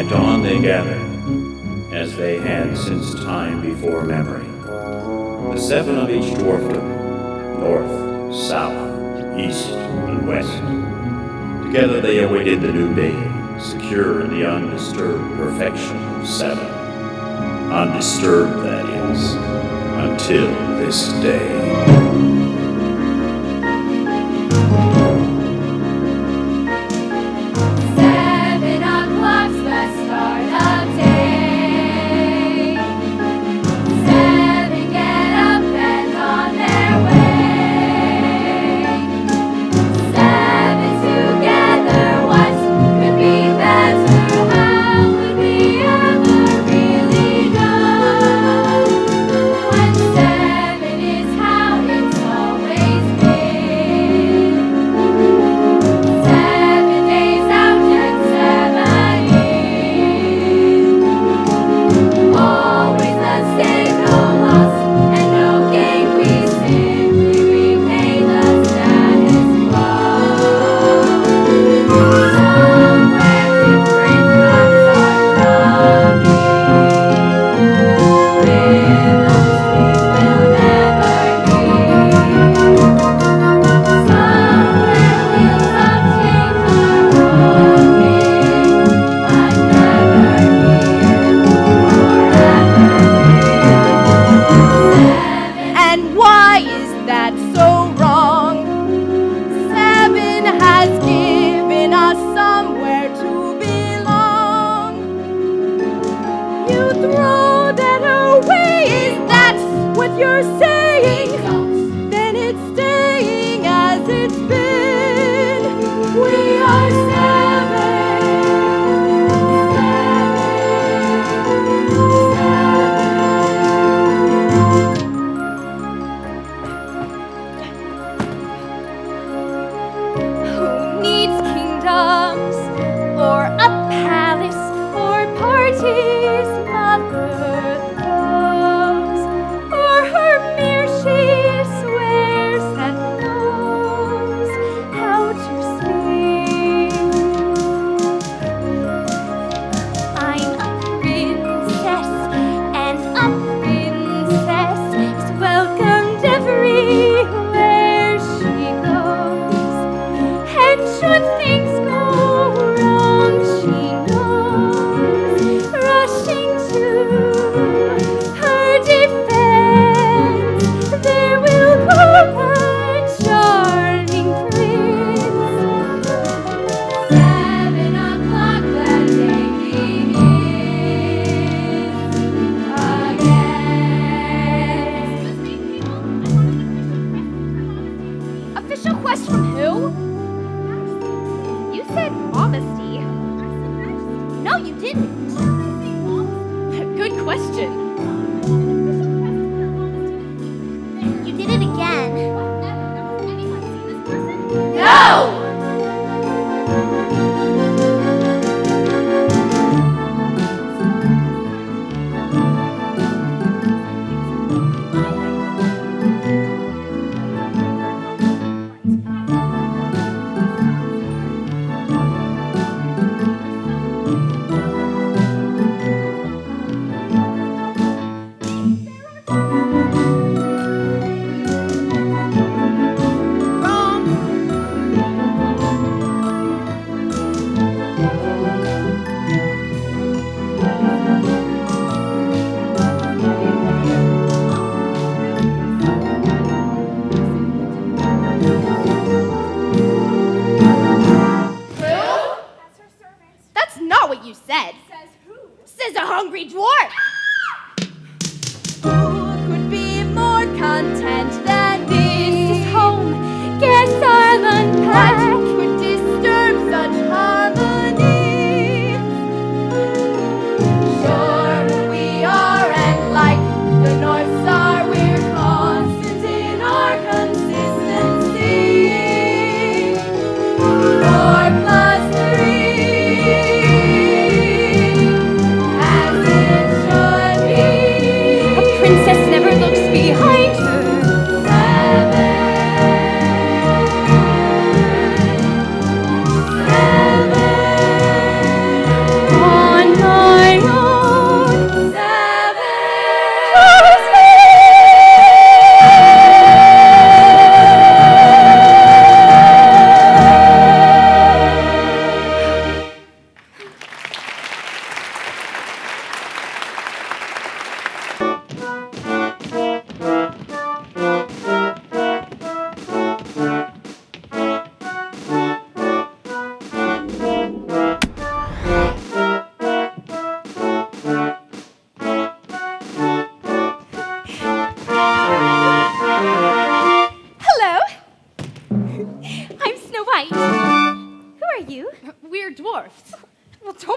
At dawn they gathered, as they had since time before memory. The seven of each dwarfdom, north, south, east, and west. Together they awaited the new day, secure in the undisturbed perfection of seven. Undisturbed, that is, until this day.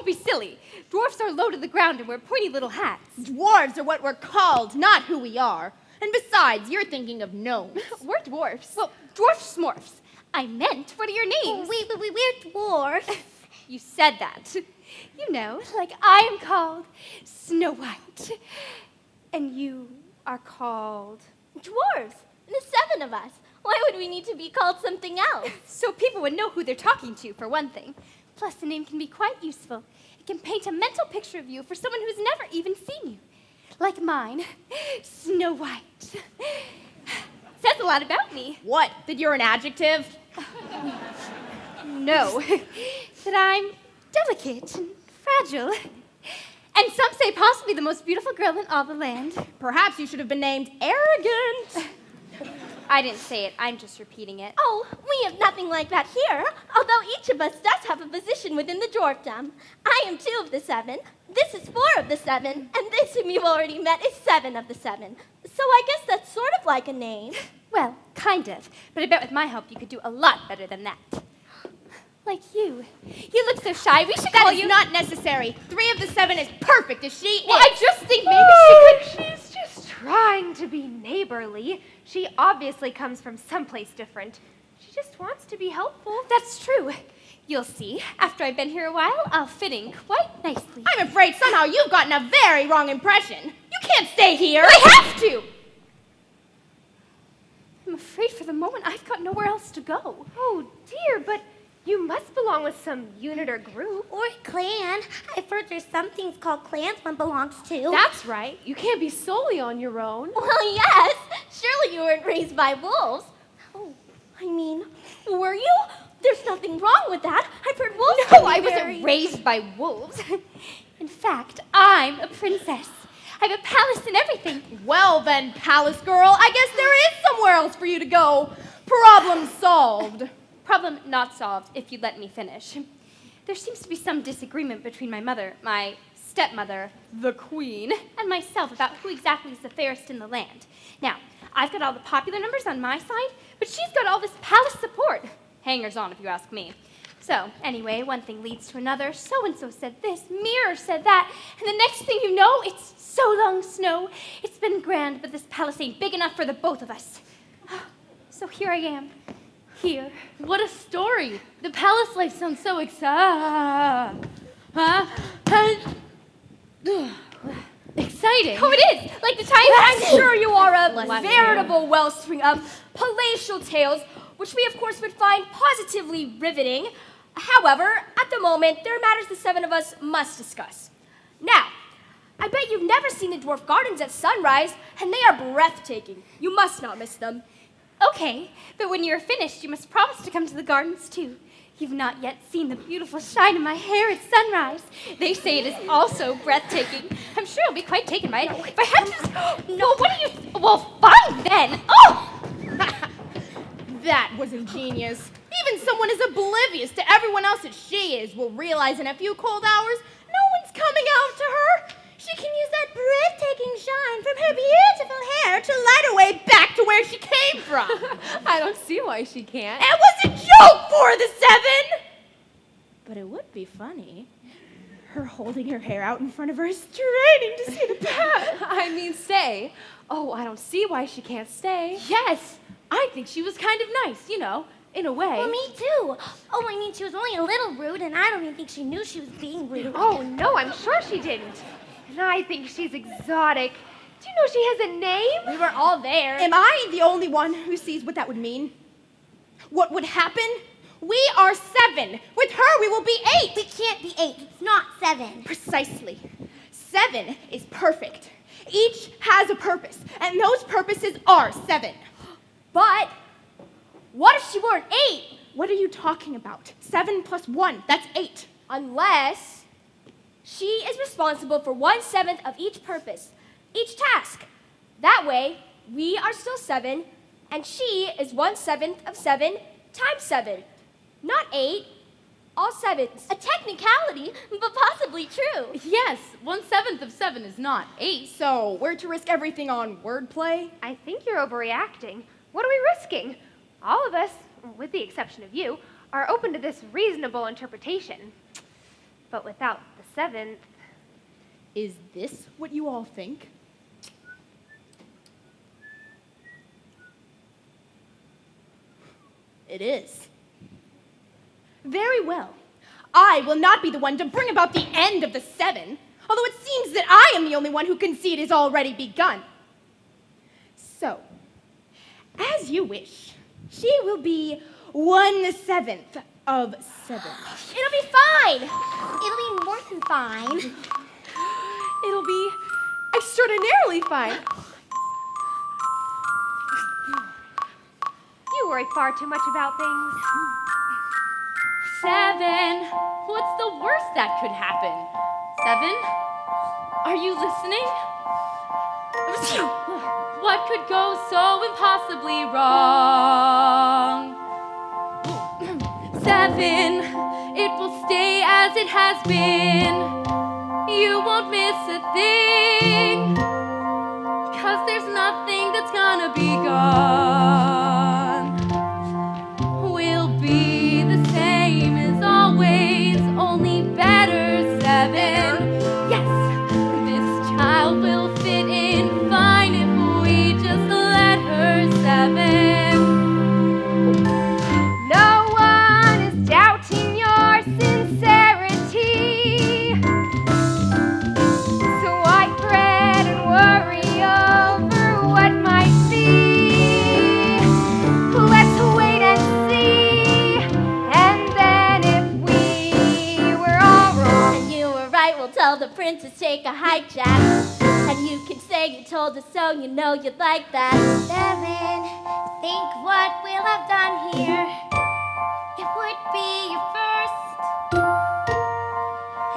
Don't be silly. Dwarfs are low to the ground and wear pointy little hats. Dwarves are what we're called, not who we are. And besides, you're thinking of gnomes. We're dwarfs. Well, dwarf smorfs. I meant, what are your names? We're dwarfs. You said that. You know, like I am called Snow White. And you are called... Dwarves. The 7 of us. Why would we need to be called something else? So people would know who they're talking to, for one thing. Plus, the name can be quite useful. It can paint a mental picture of you for someone who's never even seen you. Like mine, Snow White. Says a lot about me. What? That you're an adjective? No, that I'm delicate and fragile. And some say possibly the most beautiful girl in all the land. Perhaps you should have been named arrogant. I didn't say it, I'm just repeating it. Oh, we have nothing like that here, although each of us does have a position within the dwarfdom. I am 2 of the 7, this is 4 of the 7, and this whom you've already met is 7 of the 7. So I guess that's sort of like a name. Well, kind of, but I bet with my help you could do a lot better than that. Like you. You look so shy, we should call you... That is not necessary. 3 of the 7 is perfect as she is. Well, I just think maybe she could... She's just trying to be neighborly. She obviously comes from someplace different. She just wants to be helpful. That's true. You'll see. After I've been here a while, I'll fit in quite nicely. I'm afraid somehow you've gotten a very wrong impression. You can't stay here. I have to! I'm afraid for the moment I've got nowhere else to go. Oh, dear, but you must belong with some unit or group. Or clan. I've heard there's some things called clans one belongs to. That's right. You can't be solely on your own. Well, yes. Surely you weren't raised by wolves. Oh, I mean, were you? There's nothing wrong with that. I've heard wolves No, can be I wasn't raised by wolves. In fact, I'm a princess. I have a palace and everything. Well then, palace girl, I guess there is somewhere else for you to go. Problem solved. Problem not solved, if you'd let me finish. There seems to be some disagreement between my mother, my stepmother, the queen, and myself about who exactly is the fairest in the land. Now, I've got all the popular numbers on my side, but she's got all this palace support. Hangers on, if you ask me. So, anyway, one thing leads to another. So-and-so said this, Mirror said that, and the next thing you know, it's so long, Snow. It's been grand, but this palace ain't big enough for the both of us. So here I am. Here. What a story. The palace life sounds so exciting. Oh, it is! Like the time I'm sure you are a veritable wellspring of palatial tales, which we, of course, would find positively riveting. However, at the moment, there are matters the 7 of us must discuss. Now, I bet you've never seen the dwarf gardens at sunrise, and they are breathtaking. You must not miss them. Okay, but when you're finished, you must promise to come to the gardens, too. You've not yet seen the beautiful shine of my hair at sunrise. They say it is also breathtaking. I'm sure you'll be quite taken by it. If I had to... No, what are you... Well, fine then. Oh! That was ingenious. Even someone as oblivious to everyone else as she is will realize in a few cold hours no one's coming out to her. She can use that breathtaking shine from her beautiful hair to light her way back to where she came from. I don't see why she can't. It was a joke for the 7. But it would be funny. Her holding her hair out in front of her, straining to see the path. I mean, stay. Oh, I don't see why she can't stay. Yes, I think she was kind of nice, you know, in a way. Well, me too. Oh, I mean, she was only a little rude, and I don't even think she knew she was being rude. Oh, no, I'm sure she didn't. And I think she's exotic. Do you know she has a name? We were all there. Am I the only one who sees what that would mean? What would happen? We are 7. With her, we will be 8. We can't be 8. It's not 7. Precisely. 7 is perfect. Each has a purpose, and those purposes are 7. But what if she were an 8? What are you talking about? 7 plus 1, that's 8. Unless she is responsible for 1/7 of each purpose, each task. That way, we are still 7, and she is 1/7 of 7 times 7. Not 8, all 7s. A technicality, but possibly true. Yes, 1/7 of 7 is not 8. So we're to risk everything on wordplay? I think you're overreacting. What are we risking? All of us, with the exception of you, are open to this reasonable interpretation. But without the the 7th. Is this what you all think? It is. Very well. I will not be the one to bring about the end of the 7, although it seems that I am the only one who can see it has already begun. So, as you wish, she will be 1/7 of 7. It'll be fine. It'll be more than fine. It'll be extraordinarily fine. You worry far too much about things. 7. What's the worst that could happen? 7? Are you listening? What could go so impossibly wrong? 7. It will stay as it has been. You won't miss a thing. 'Cause there's nothing that's gonna be gone. We'll be the same as always, only better. 7. Yes, this child will fit in fine if we just let her. 7. No one is doubting your sincerity. So why fret and worry over what might be? Let's wait and see. And then if we were all wrong, And you were right, we'll tell the princess take a hike, Jack. And you can say you told us so, you know you'd like that. 7, think what we'll have done here. It would be your first,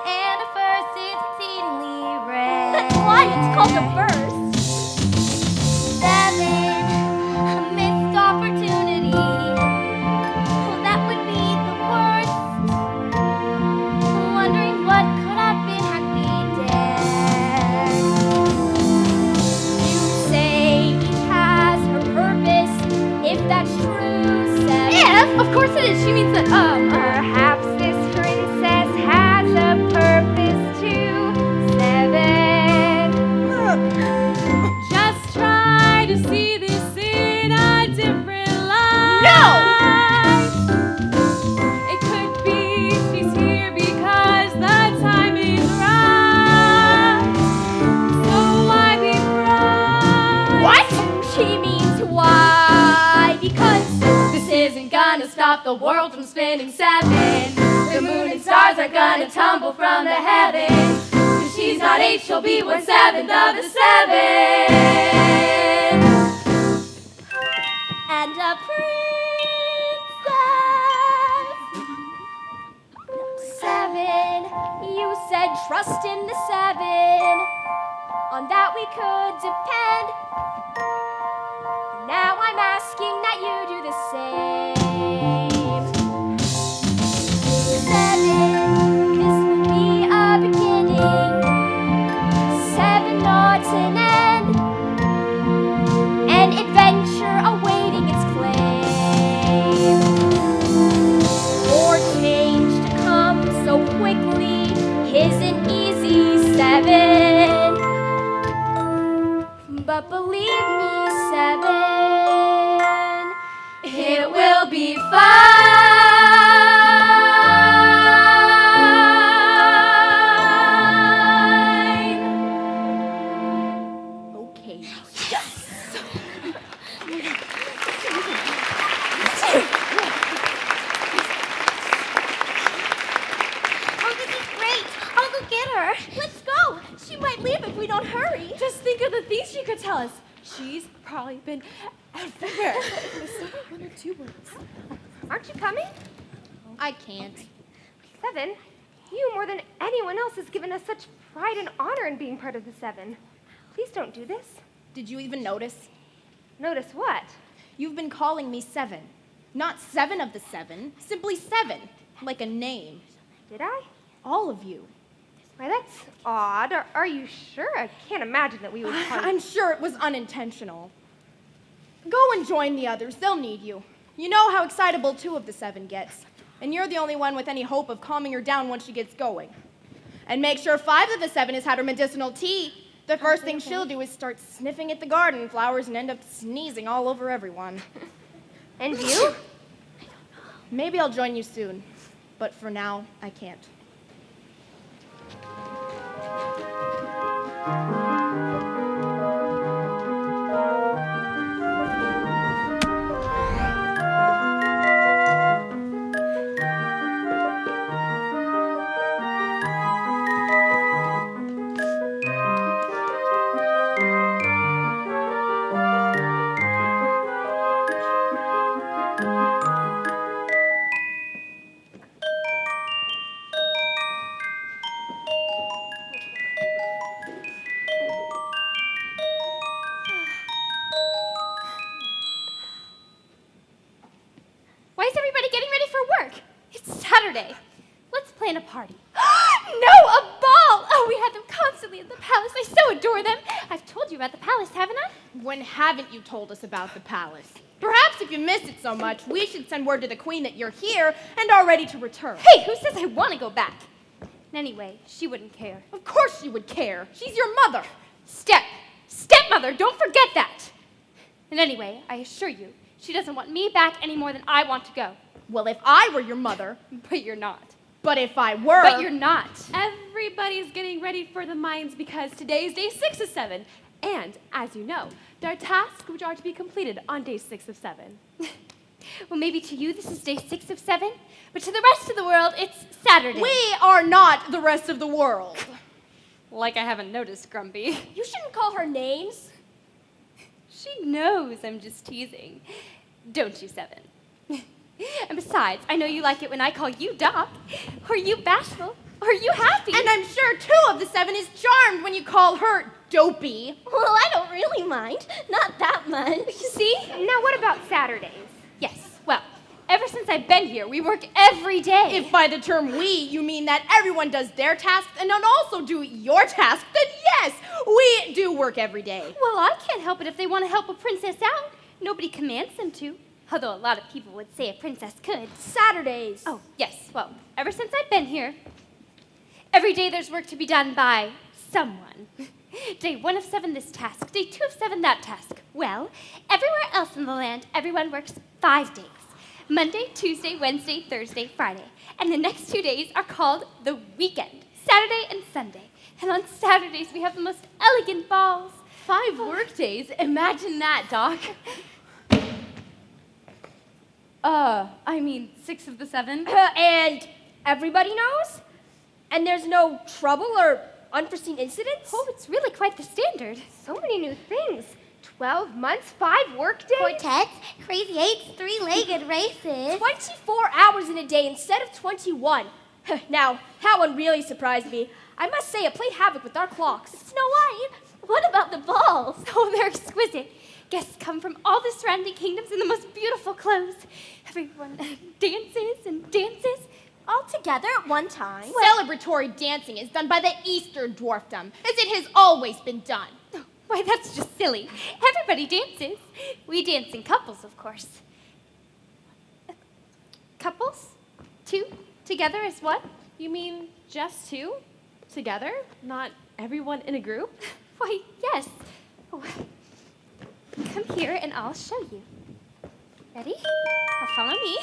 and a first is exceedingly rare. That's why it's called a verse. 7, a missed opportunity. Well, that would be the worst. Wondering what could have been had we dared. You say each has her purpose, if that's true, 7. if, of course it is. She means that, perhaps this princess has a purpose too. 7. Just try to see this in a different light. No! It could be she's here because the time is right. So why be frightened? What? She means why? Because This isn't gonna stop the world from spinning. 7. The moon and stars are gonna tumble from the heavens. If she's not 8, she'll be 1/7 of the 7. And a princess. 7, you said trust in the 7. On that we could depend. Now I'm asking that you do the same. 7, this will be a beginning. 7 not an end. An adventure awaiting its claim. For change to come so quickly isn't easy, 7. But believe me, 7, It will be fine. Okay. Oh, this is great. I'll go get her. Let's go. She might leave if we don't hurry. Just think of the things she could tell us. She's probably been everywhere. One or two words. Aren't you coming? I can't. 7, you more than anyone else has given us such pride and honor in being part of the 7. Please don't do this. Did you even notice? Notice what? You've been calling me 7. Not 7 of the 7, simply 7. Like a name. Did I? All of you. Why, that's odd. Are you sure? I can't imagine that we would call you. I'm sure it was unintentional. Go and join the others. They'll need you. You know how excitable 2 of the 7 gets. And you're the only one with any hope of calming her down once she gets going. And make sure 5 of the 7 has had her medicinal tea. The first thing she'll do is start sniffing at the garden flowers and end up sneezing all over everyone. And you? Maybe I'll join you soon, but for now, I can't. Why is everybody getting ready for work? It's Saturday. Let's plan a party. No, a ball! Oh, we had them constantly at the palace. I so adore them. I've told you about the palace, haven't I? When haven't you told us about the palace? Perhaps if you missed it so much, we should send word to the queen that you're here and are ready to return. Hey, who says I want to go back? Anyway, she wouldn't care. Of course she would care. She's your mother. Stepmother, don't forget that. And anyway, I assure you, she doesn't want me back any more than I want to go. Well, if I were your mother, But you're not. but if I were... But you're not. Everybody's getting ready for the mines because today is day 6 of 7. And, as you know, there are tasks which are to be completed on day 6 of 7. Well, maybe to you this is day 6 of 7, but to the rest of the world it's Saturday. We are not the rest of the world. Like I haven't noticed, Grumpy. You shouldn't call her names. She knows I'm just teasing. Don't you, 7? And besides, I know you like it when I call you Doc. Or you bashful. Or you happy. And I'm sure 2 of the 7 is charmed when you call her dopey. Well, I don't really mind. Not that much. See? Now, what about Saturdays? Yes. Well, ever since I've been here, we work every day. If by the term we, you mean that everyone does their tasks and don't also do your task, then yes, we do work every day. Well, I can't help it if they want to help a princess out. Nobody commands them to. Although a lot of people would say a princess could. Saturdays. Oh, yes. Well, ever since I've been here, every day there's work to be done by someone. Day 1 of 7 this task, day 2 of 7 that task. Well, everywhere else in the land, everyone works 5 days. Monday, Tuesday, Wednesday, Thursday, Friday. And the next 2 days are called the weekend, Saturday and Sunday. And on Saturdays we have the most elegant balls. 5 work days? Imagine that, Doc. I mean 6 of the 7. And everybody knows? And there's no trouble or unforeseen incidents? Oh, it's really quite the standard. So many new things. 12 months, 5 work days? Quartets, crazy 8s, 3-legged races. 24 hours in a day instead of 21. Now, that one really surprised me. I must say, it played havoc with our clocks. Snow White, what about the balls? Oh, they're exquisite. Guests come from all the surrounding kingdoms in the most beautiful clothes. Everyone dances and dances. All together at one time? Celebratory dancing is done by the Easter dwarfdom, as it has always been done. Why, that's just silly. Everybody dances. We dance in couples, of course. Couples? 2 together as one? You mean just 2? Together? Not everyone in a group? Why, yes. Oh, come here and I'll show you. Ready? Now follow me.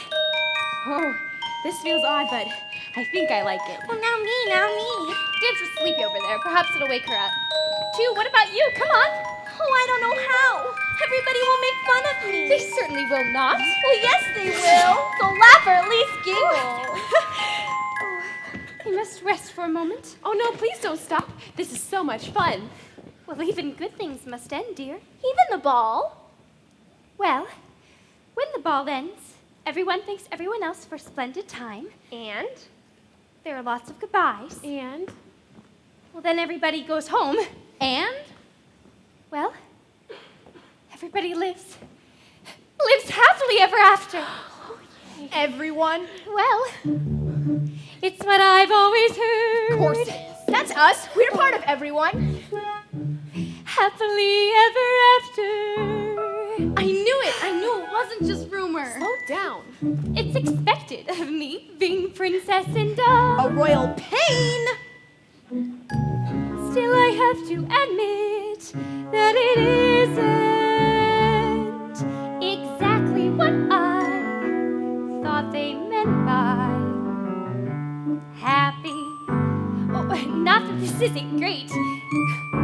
Oh, this feels odd, but I think I like it. Oh, now me. Dance was sleepy over there. Perhaps it'll wake her up. 2, what about you? Come on. Oh, I don't know how. Everybody will make fun of me. They certainly will not. Well, yes, they will. So laugh or at least giggle. You must rest for a moment. Oh no, please don't stop. This is so much fun. Well, even good things must end, dear. Even the ball. Well, when the ball ends, everyone thanks everyone else for a splendid time. And? There are lots of goodbyes. And? Well, then everybody goes home. And? Well, everybody lives happily ever after. Everyone? Well, it's what I've always heard. Of course it is. That's us. We're part of everyone. Happily ever after. I knew it wasn't just rumor. Slow down. It's expected of me, being princess and all. A royal pain? have to admit that it isn't exactly what I thought they meant by happy. Oh, not that this isn't great.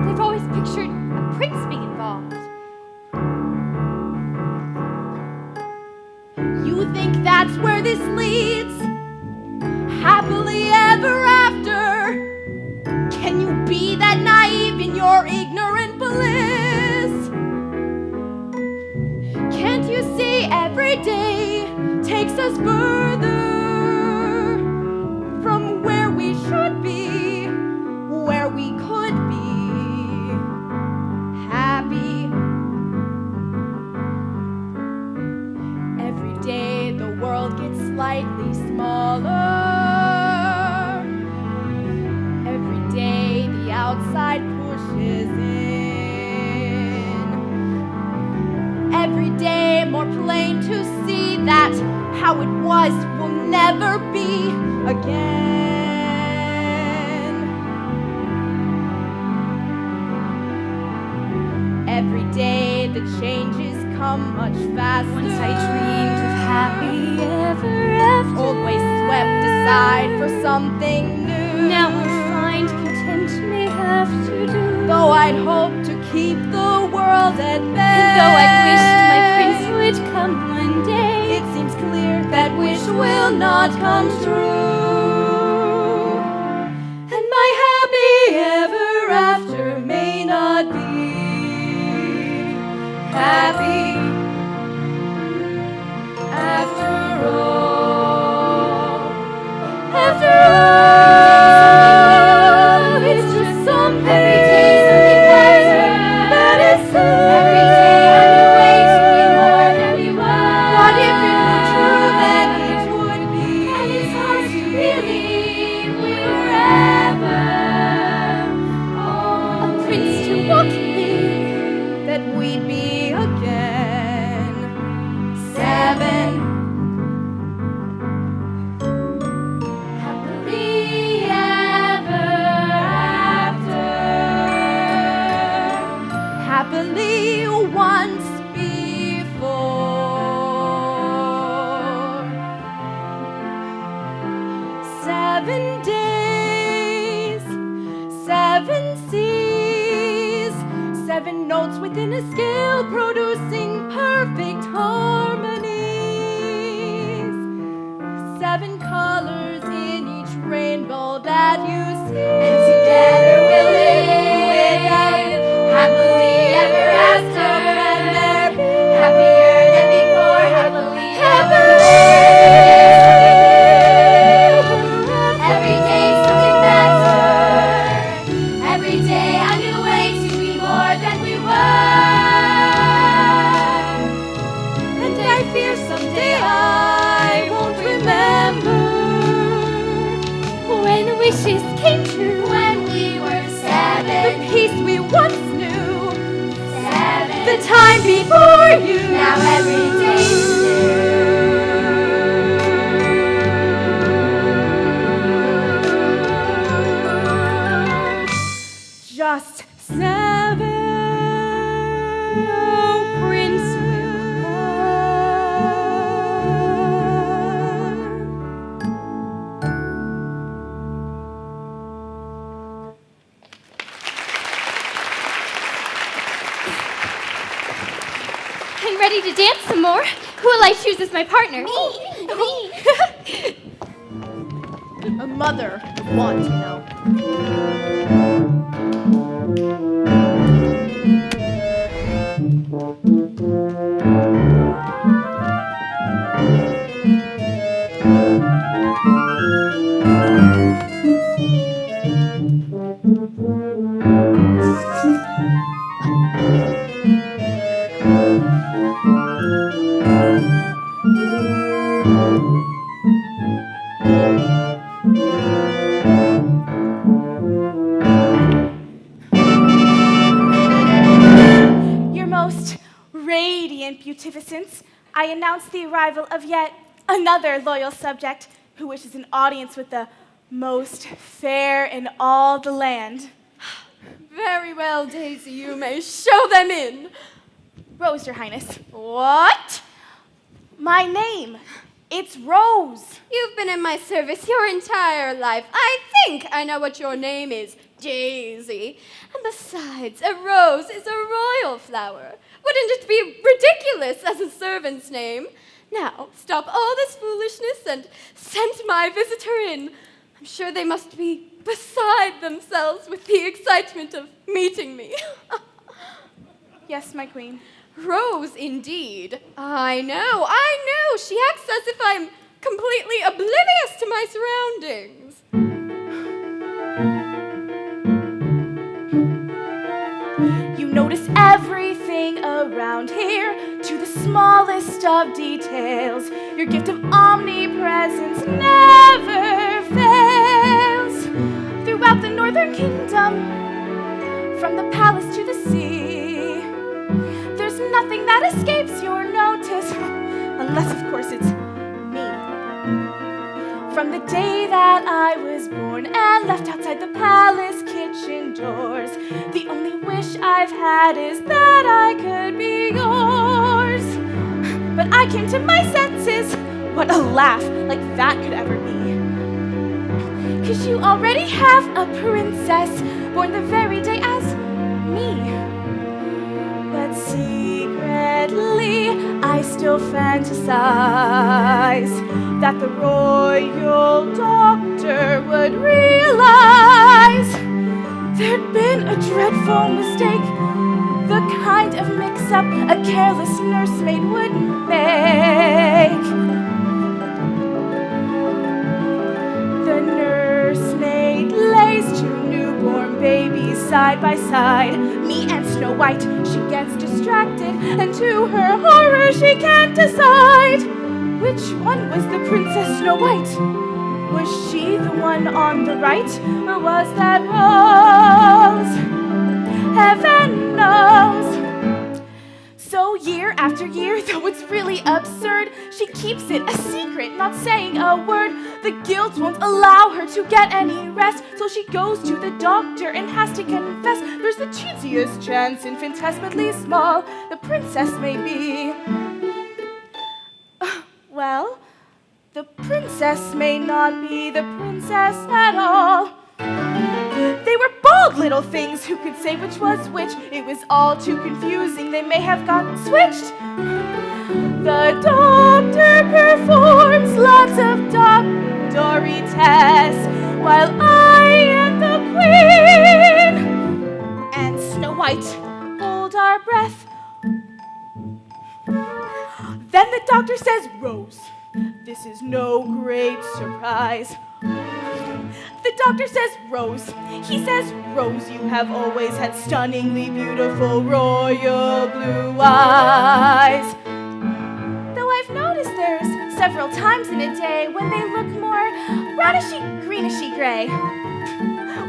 They've always pictured a prince being involved. You think that's where this leads? Happily ever after? Can you be that naive in your ignorant bliss? Can't you see every day takes us further from where we should be, where we could be happy? Every day the world gets slightly smaller. Every day the outside pushes in. Every day more plain to see that how it was will never be again. Every day the changes come much faster. Once I dreamed of happy ever after. Old ways swept aside for something new. Now I find content may have to do. Though I'd hoped to keep the world at bay. Though I wished my prince would come one day. It seems clear that wish will not come true. And my happy ever after may not be happy after all. After all, it's just something that is true. Every day on the way to be more than we were. What if it were true that it would be? And it's hard to believe we were ever a prince to walk in. That we'd be again 7. Happily ever after. Happily once before. 7 days, 7 seas, 7 notes within a scale producing perfect harmonies. 7 colors in each rainbow that you see. And together we'll live happily ever after. And there be Happier than before, happily ever Every day something better. Every day a new way to be more than we were. And I fear someday I won't remember When wishes came true, When we were the 7, peace we once knew, 7. the time before you. Now every day's Just 7. Oh, Prince I'm ready to dance some more. Who will I choose as my partner? Me. A mother would want to know. Your most radiant beatificence, I announce the arrival of yet another loyal subject who wishes an audience with the most fair in all the land. Very well, Daisy, you may show them in. Rose, Your Highness. What? My name. It's Rose. You've been in my service your entire life. I think I know what your name is, Daisy. And besides, a rose is a royal flower. Wouldn't it be ridiculous as a servant's name? Now, stop all this foolishness and send my visitor in. I'm sure they must be beside themselves with the excitement of meeting me. Yes, my queen. Rose, indeed. I know. She acts as if I'm completely oblivious to my surroundings. You notice everything around here, to the smallest of details. Your gift of omnipresence never fails. Throughout the northern kingdom, from the palace to the sea, there's nothing that escapes your notice, unless, of course, it's me. From the day that I was born and left outside the palace kitchen doors, the only wish I've had is that I could be yours. But I came to my senses. What a laugh, like that could ever be. 'Cause you already have a princess, born the very day as me. But secretly, I still fantasize that the royal doctor would realize there'd been a dreadful mistake, the kind of mix-up a careless nursemaid would make. The nursemaid lays two newborn babies side by side, me and Snow White. She gets distracted, and to her horror she can't decide which one was the Princess Snow White. Was she the one on the right, or was that Rose? Heaven knows. So year after year, though it's really absurd, she keeps it a secret, not saying a word. The guilt won't allow her to get any rest, so she goes to the doctor and has to confess there's the teeniest chance, infinitesimally small, the princess may be. Well, the princess may not be the princess at all. They were bald little things, who could say which was which? It was all too confusing, they may have got switched. The doctor performs lots of doctory tests, while I and the queen and Snow White hold our breath. Then the doctor says, Rose, this is no great surprise. The doctor says, Rose. He says, Rose, you have always had stunningly beautiful royal blue eyes. Though I've noticed there's several times in a day when they look more raddishy, greenishy gray.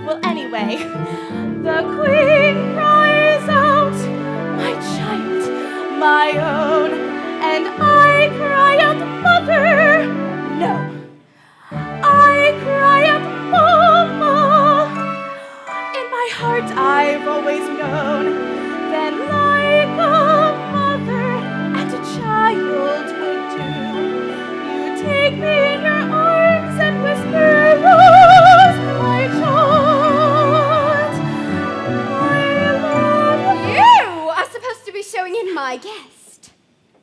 Well, anyway, the queen cries out, my child, my own, and I cry out, mother, no. I cry out, Mama. In my heart I've always known that like a mother and a child would do, you take me in your arms and whisper, Rose, my child, I love you. You are supposed to be showing in my guest.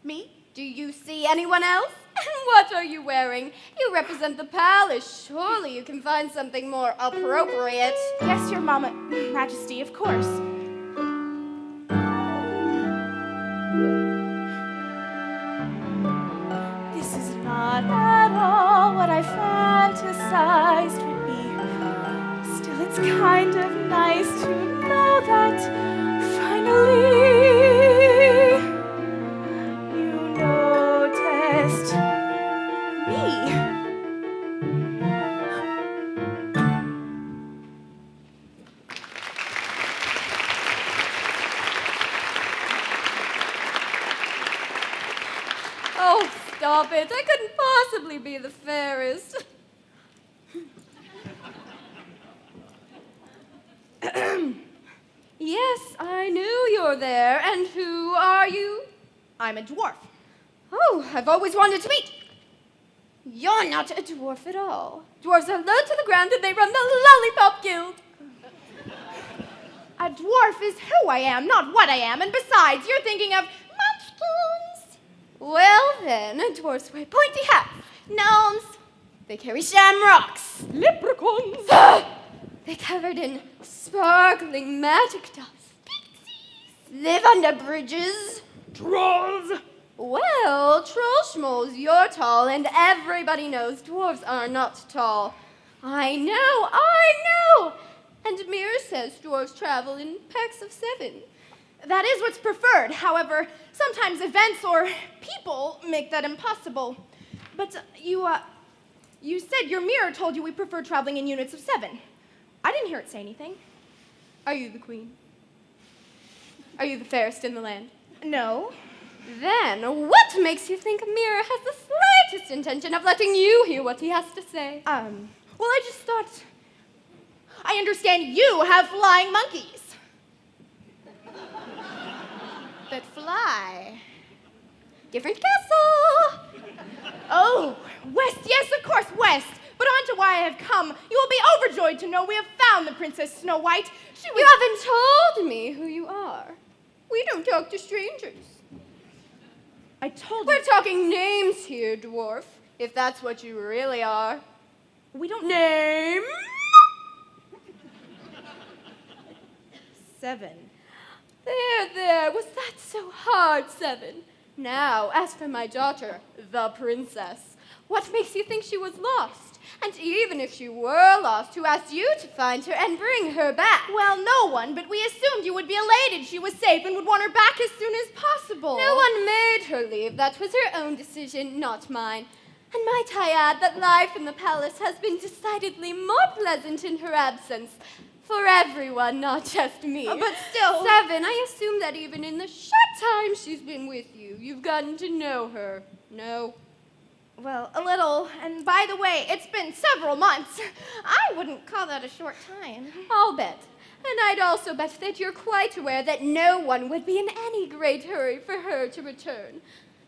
Me? Do you see anyone else? And what are you wearing? You represent the palace. Surely you can find something more appropriate. Yes, your mama, Majesty, of course. This is not at all what I fantasized would be. Still, it's kind of nice to know that finally you noticed me. Oh, stop it. I couldn't possibly be the fairest. Yes, I knew you're there. And who are you? I'm a dwarf. Oh, I've always wanted to meet. You're not a dwarf at all. Dwarves are low to the ground and they run the Lollipop Guild. A dwarf is who I am, not what I am. And besides, you're thinking of munchkins. Well then, dwarves wear pointy hats. Gnomes, they carry shamrocks. Leprechauns. They're covered in sparkling magic dust. Pixies live under bridges. Trolls. Well, troll schmoes, you're tall, and everybody knows dwarves are not tall. I know! And Mir says dwarves travel in packs of 7. That is what's preferred. However, sometimes events or people make that impossible. But you said your mirror told you we prefer traveling in units of 7. I didn't hear it say anything. Are you the queen? Are you the fairest in the land? No. Then, what makes you think Mir has the slightest intention of letting you hear what he has to say? Well, I just thought... I understand you have flying monkeys. That fly. Different castle! Oh, West, yes, of course, West. But on to why I have come. You will be overjoyed to know we have found the Princess Snow White. She was... You haven't told me who you are. We don't talk to strangers. I told We're you... talking names here, dwarf, if that's what you really are. We don't... Name? 7. There. Was that so hard, 7? Now, as for my daughter, the princess, what makes you think she was lost? And even if she were lost, who asked you to find her and bring her back? Well, no one, but we assumed you would be elated she was safe and would want her back as soon as possible. No one made her leave. That was her own decision, not mine. And might I add that life in the palace has been decidedly more pleasant in her absence. For everyone, not just me. But still... 7, I assume that even in the short time she's been with you, you've gotten to know her. No? Well, a little. And by the way, it's been several months. I wouldn't call that a short time. I'll bet. And I'd also bet that you're quite aware that no one would be in any great hurry for her to return.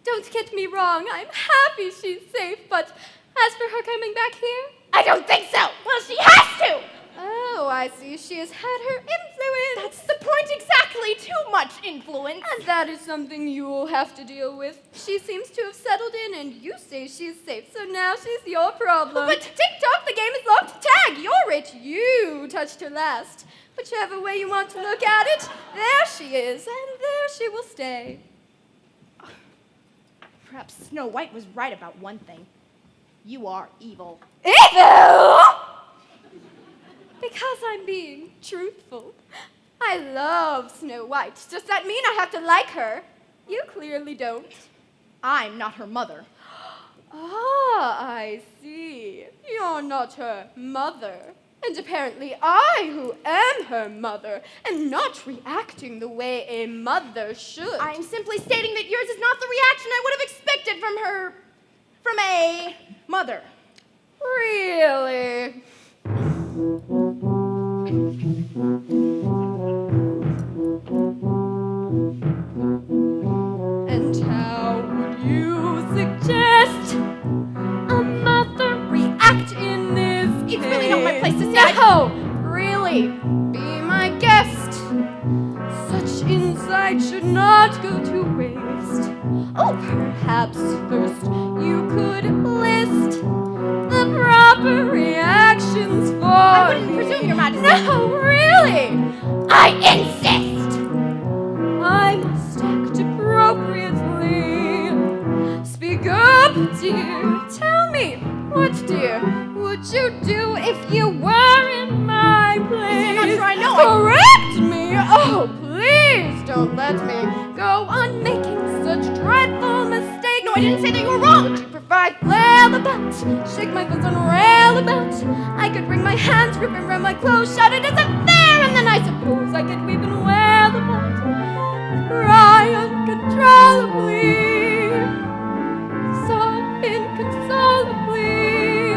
Don't get me wrong, I'm happy she's safe, but as for her coming back here, I don't think so. Well, she has to. oh, I see. She has had her influence. That's the point exactly. Too much influence. And that is something you'll have to deal with. She seems to have settled in, and you say she's safe, so now she's your problem. But tick-tock, the game is locked. Tag, you're it. You touched her last. Whichever way you want to look at it, there she is, and there she will stay. Perhaps Snow White was right about one thing. You are evil. Evil! Because I'm being truthful. I love Snow White. Does that mean I have to like her? You clearly don't. I'm not her mother. Ah, I see. You're not her mother. And apparently I, who am her mother, am not reacting the way a mother should. I'm simply stating that yours is not the reaction I would have expected from a mother. Really? And how would you suggest a mother react in this case? It's really not my place to say. No, really, be my guest. Such insight should not go to waste. Oh, perhaps first you could list the proper reactions for I wouldn't presume, Your Majesty. No, really. I insist. I must act appropriately. Speak up, dear. Tell me, what, dear, would you do if you were in my place? I'm not sure I know. Correct me. Oh, please don't let me go on making such dreadful mistakes. No, I didn't say that you were wrong. Would you provide flail about, shake my foot and rail about? I could wring my hands, rip and run my clothes, shout it isn't fair, and then I suppose I could weep and wail about, cry uncontrollably, sob inconsolably,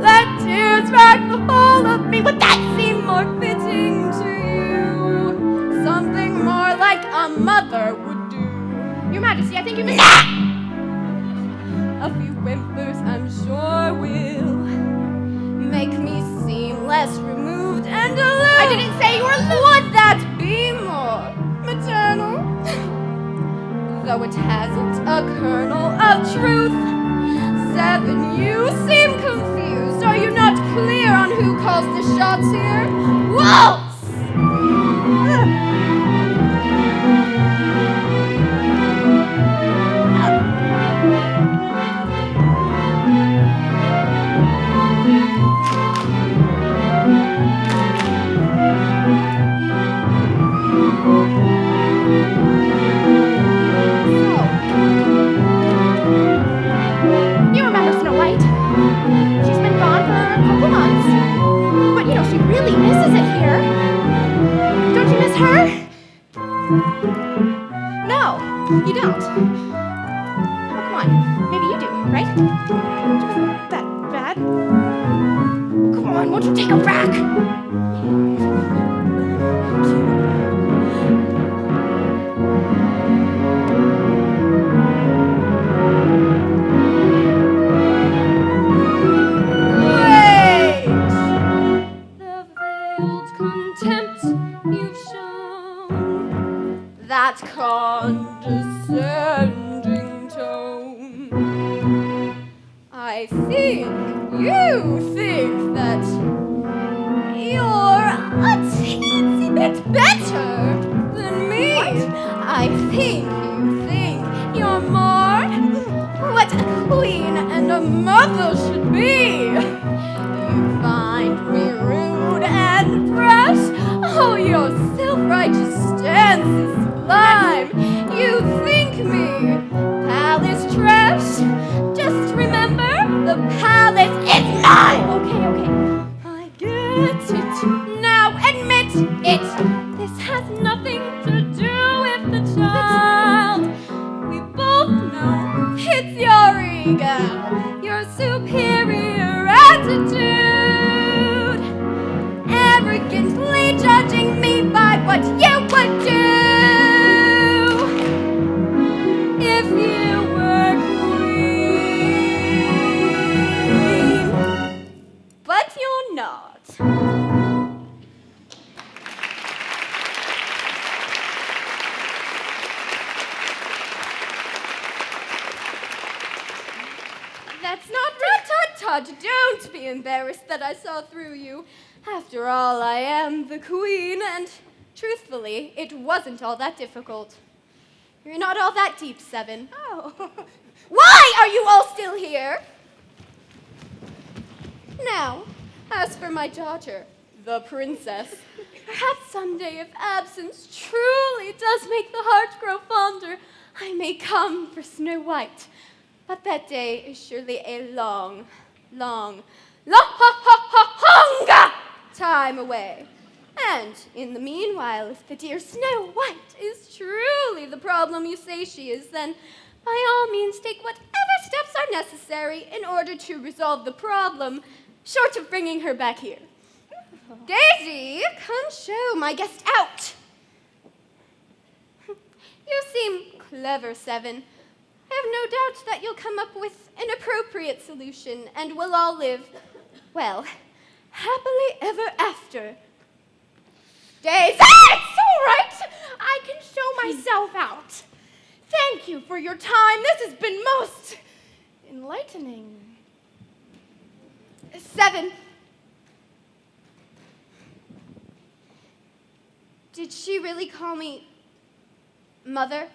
let tears rag the whole of me. Would that seem more fitting to you? mother would do. Your Majesty, I think you missed. A few whimpers, I'm sure, will make me seem less removed and aloof. I didn't say you were Would that be more maternal? Though it hasn't a kernel of truth. 7, you seem confused. Are you not clear on who calls the shots here? Waltz! You remember Snow White? She's been gone for a couple months. But you know, she really misses it here. Don't you miss her? No, you don't. Oh, come on. Maybe you do, right? She wasn't that bad. Come on, won't you take her back? The veiled contempt you've shown, that condescending tone. I think you think that you're a teensy bit better than me. I think you think you're more what a queen and a mother should be. You find me rude and brash. Oh, your self-righteous stance is sublime. You think me palace trash. Just remember, the palace is mine. Okay. I get it. Now admit it. This has nothing to do with the child. We both know it's your ego, your superior attitude, arrogantly judging me by what you would do if you were queen. But you're not. That's not Tut, don't be embarrassed that I saw through you. After all, I am the queen, and truthfully, it wasn't all that difficult. You're not all that deep, 7. Oh. Why are you all still here? Now, as for my daughter, the princess, perhaps someday if absence truly does make the heart grow fonder, I may come for Snow White. But that day is surely a long time away. And in the meanwhile, if the dear Snow White is truly the problem you say she is, then by all means take whatever steps are necessary in order to resolve the problem, short of bringing her back here. Daisy, come show my guest out. You seem clever, 7. I have no doubt that you'll come up with an appropriate solution, and we'll all live, well, happily ever after. Daisy! It's all right. I can show myself out. Thank you for your time. This has been most enlightening. 7. Did she really call me mother?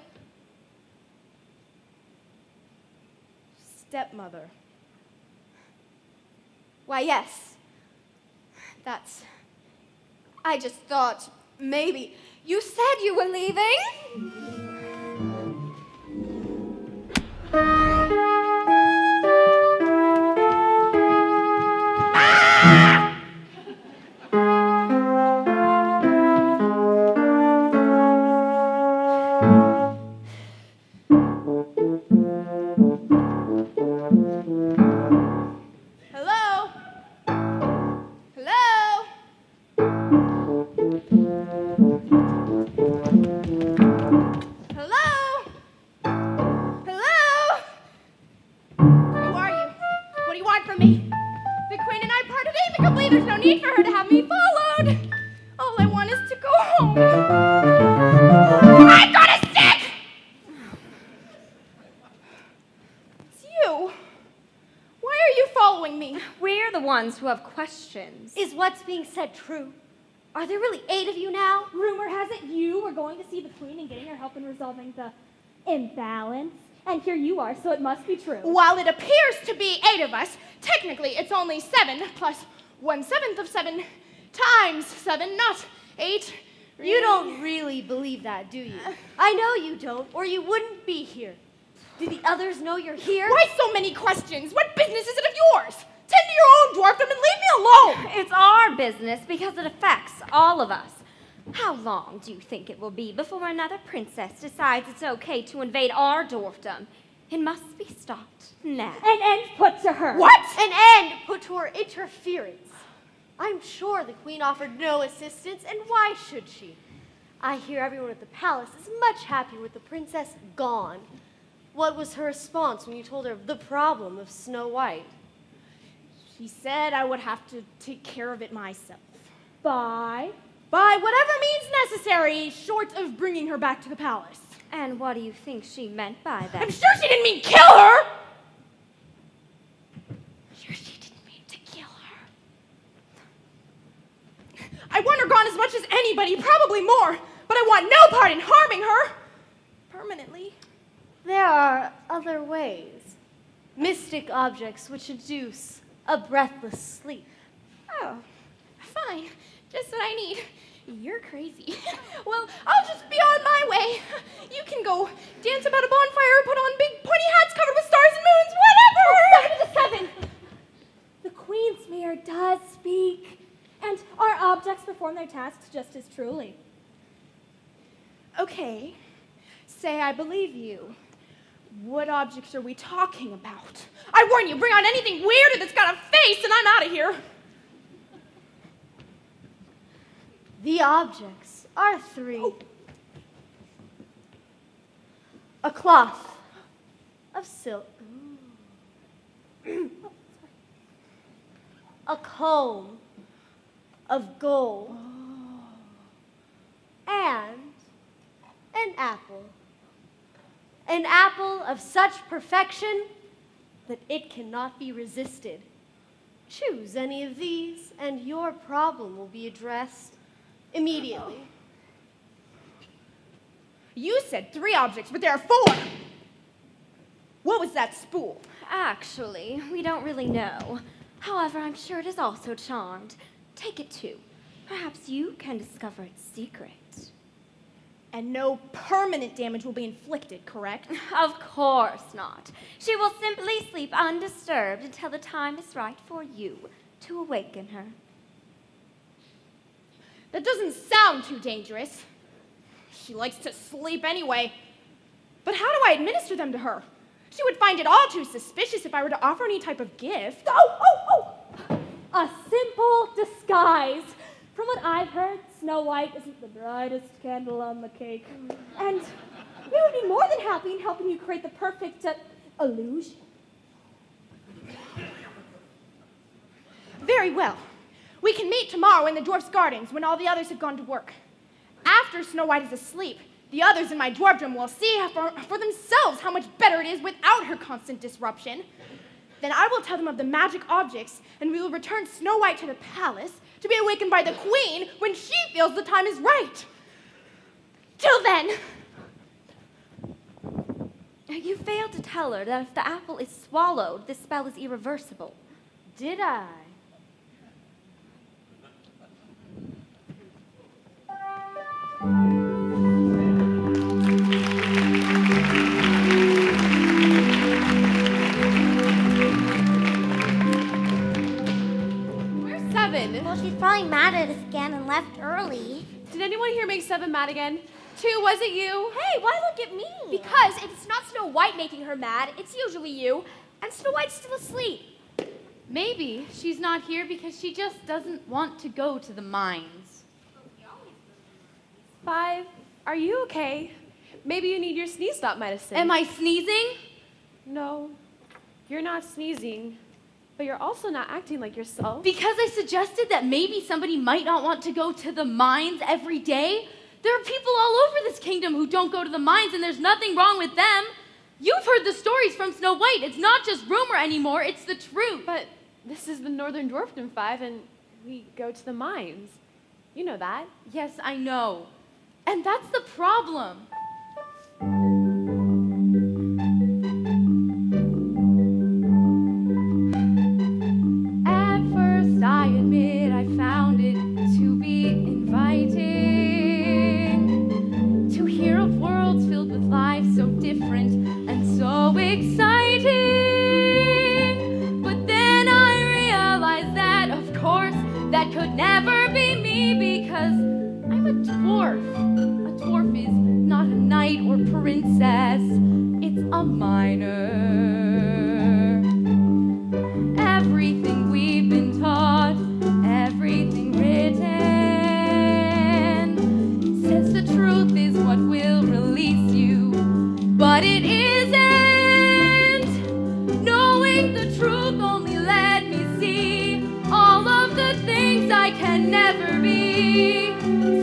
Stepmother. Why, yes. I just thought maybe. You said you were leaving? Hello? Hello? to go home. I've got a stick! It's you. Why are you following me? We're the ones who have questions. Is what's being said true? Are there really 8 of you now? Rumor has it you were going to see the queen and getting her help in resolving the imbalance. And here you are, so it must be true. While it appears to be 8 of us, technically it's only 7 plus 1/7 of 7 times 7, not 8. You don't really believe that, do you? I know you don't, or you wouldn't be here. Do the others know you're here? Why so many questions? What business is it of yours? Tend to your own dwarfdom and leave me alone! It's our business because it affects all of us. How long do you think it will be before another princess decides it's okay to invade our dwarfdom? It must be stopped now. An end put to her. What? An end put to her interference. I'm sure the queen offered no assistance, and why should she? I hear everyone at the palace is much happier with the princess gone. What was her response when you told her of the problem of Snow White? She said I would have to take care of it myself. Bye. By whatever means necessary, short of bringing her back to the palace. And what do you think she meant by that? I'm sure she didn't mean kill her! Sure she didn't mean to kill her. I want her gone as much as anybody, probably more, but I want no part in harming her. Permanently. There are other ways. Mystic objects which induce a breathless sleep. Oh, fine. Just what I need. You're crazy. Well, I'll just be on my way. You can go dance about a bonfire, put on big pointy hats covered with stars and moons, whatever! 7 to 7! The queen's mirror does speak, and our objects perform their tasks just as truly. Okay, say I believe you. What objects are we talking about? I warn you, bring on anything weirder that's got a face and I'm out of here. The objects are 3. A cloth of silk. A comb of gold. And an apple. An apple of such perfection that it cannot be resisted. Choose any of these and your problem will be addressed immediately. You said 3 objects, but there are 4. What was that spool? Actually, we don't really know. However, I'm sure it is also charmed. Take it too. Perhaps you can discover its secret. And no permanent damage will be inflicted, correct? Of course not. She will simply sleep undisturbed until the time is right for you to awaken her. That doesn't sound too dangerous. She likes to sleep anyway. But how do I administer them to her? She would find it all too suspicious if I were to offer any type of gift. Oh! A simple disguise. From what I've heard, Snow White isn't the brightest candle on the cake. And we would be more than happy in helping you create the perfect illusion. Very well. We can meet tomorrow in the dwarf's gardens when all the others have gone to work. After Snow White is asleep, the others in my dwarfdom will see for themselves how much better it is without her constant disruption. Then I will tell them of the magic objects, and we will return Snow White to the palace to be awakened by the queen when she feels the time is right. Till then. You failed to tell her that if the apple is swallowed, this spell is irreversible. Did I? Where's 7? Well, she's probably mad at us again and left early. Did anyone here make 7 mad again? 2, was it you? Hey, why look at me? Because if it's not Snow White making her mad, it's usually you, and Snow White's still asleep. Maybe she's not here because she just doesn't want to go to the mines. 5, are you okay? Maybe you need your sneeze stop medicine. Am I sneezing? No, you're not sneezing. But you're also not acting like yourself. Because I suggested that maybe somebody might not want to go to the mines every day. There are people all over this kingdom who don't go to the mines, and there's nothing wrong with them. You've heard the stories from Snow White. It's not just rumor anymore, it's the truth. But this is the Northern Dwarfdom 5, and we go to the mines. You know that. Yes, I know. And that's the problem. At first, I admit I found it to be inviting to hear of worlds filled with life so different and so exciting. But then I realized that, of course, that could never be me because I'm a dwarf. A dwarf is not a knight or princess, it's a miner. Everything we've been taught, everything written, says the truth is what will release you, but it isn't. Knowing the truth only let me see all of the things I can never be.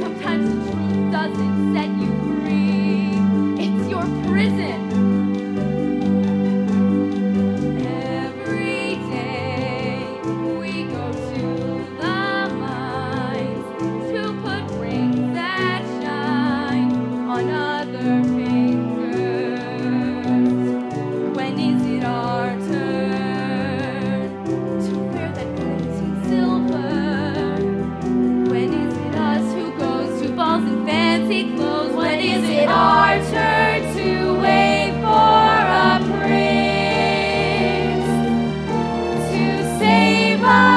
Sometimes the truth doesn't set you free, it's your prison. Every day we go to the mines to put rings that shine on other fingers. When is it our turn to wear that glinting silver? When is it us who goes to balls in fancy clothes? When is it our turn to wait for a prince to save us?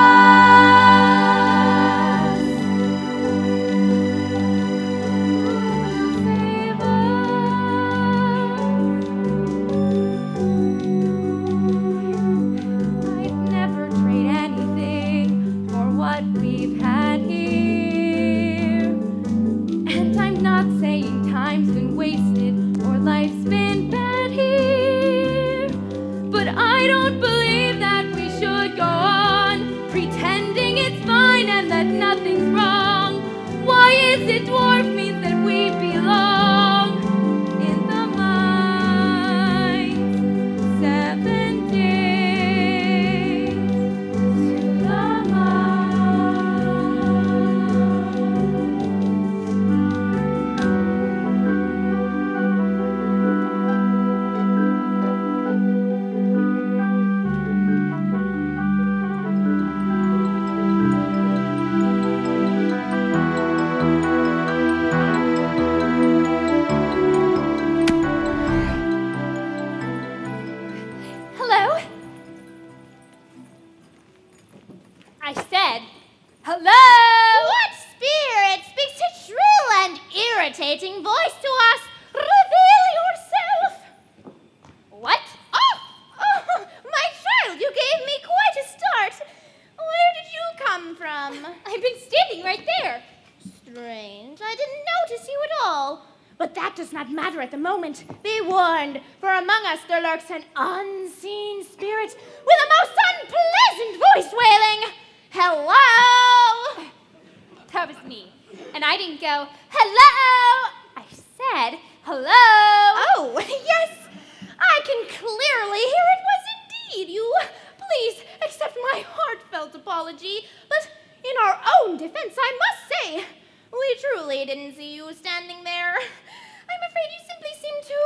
Save I'd never trade anything for what we've had here. And I'm not saying time's been wasted or life's been bad here. But I don't believe that we should go on pretending it's fine and that nothing's wrong. Why is it dwarf means that we belong in the mines? 7 days to the Hello? I said, hello? What spirit speaks a shrill and irritating voice to us? Reveal yourself. What? Oh, my child, you gave me quite a start. Where did you come from? I've been standing right there. Strange, I didn't notice you at all. But that does not matter at the moment. Be warned, for among us there lurks an unseen spirit with a most unpleasant voice wailing, hello! That was me. And I didn't go, hello! I said, hello! Oh, yes, I can clearly hear it was indeed you. Please accept my heartfelt apology, but in our own defense, I must say, we truly didn't see you standing there. I'm afraid you simply seem to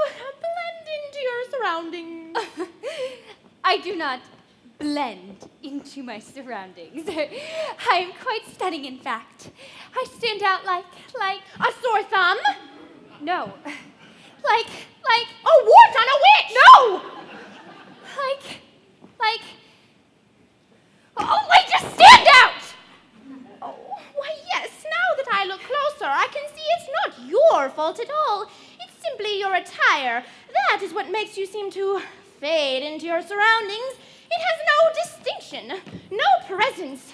blend into your surroundings. I do not blend into my surroundings. I am quite stunning, in fact. I stand out like A sore thumb? no, like A wart on a witch! No! oh, like just stand out! Oh, why, yes, now that I look closer, I can see it's not your fault at all. It's simply your attire. That is what makes you seem to fade into your surroundings. It has no distinction, no presence.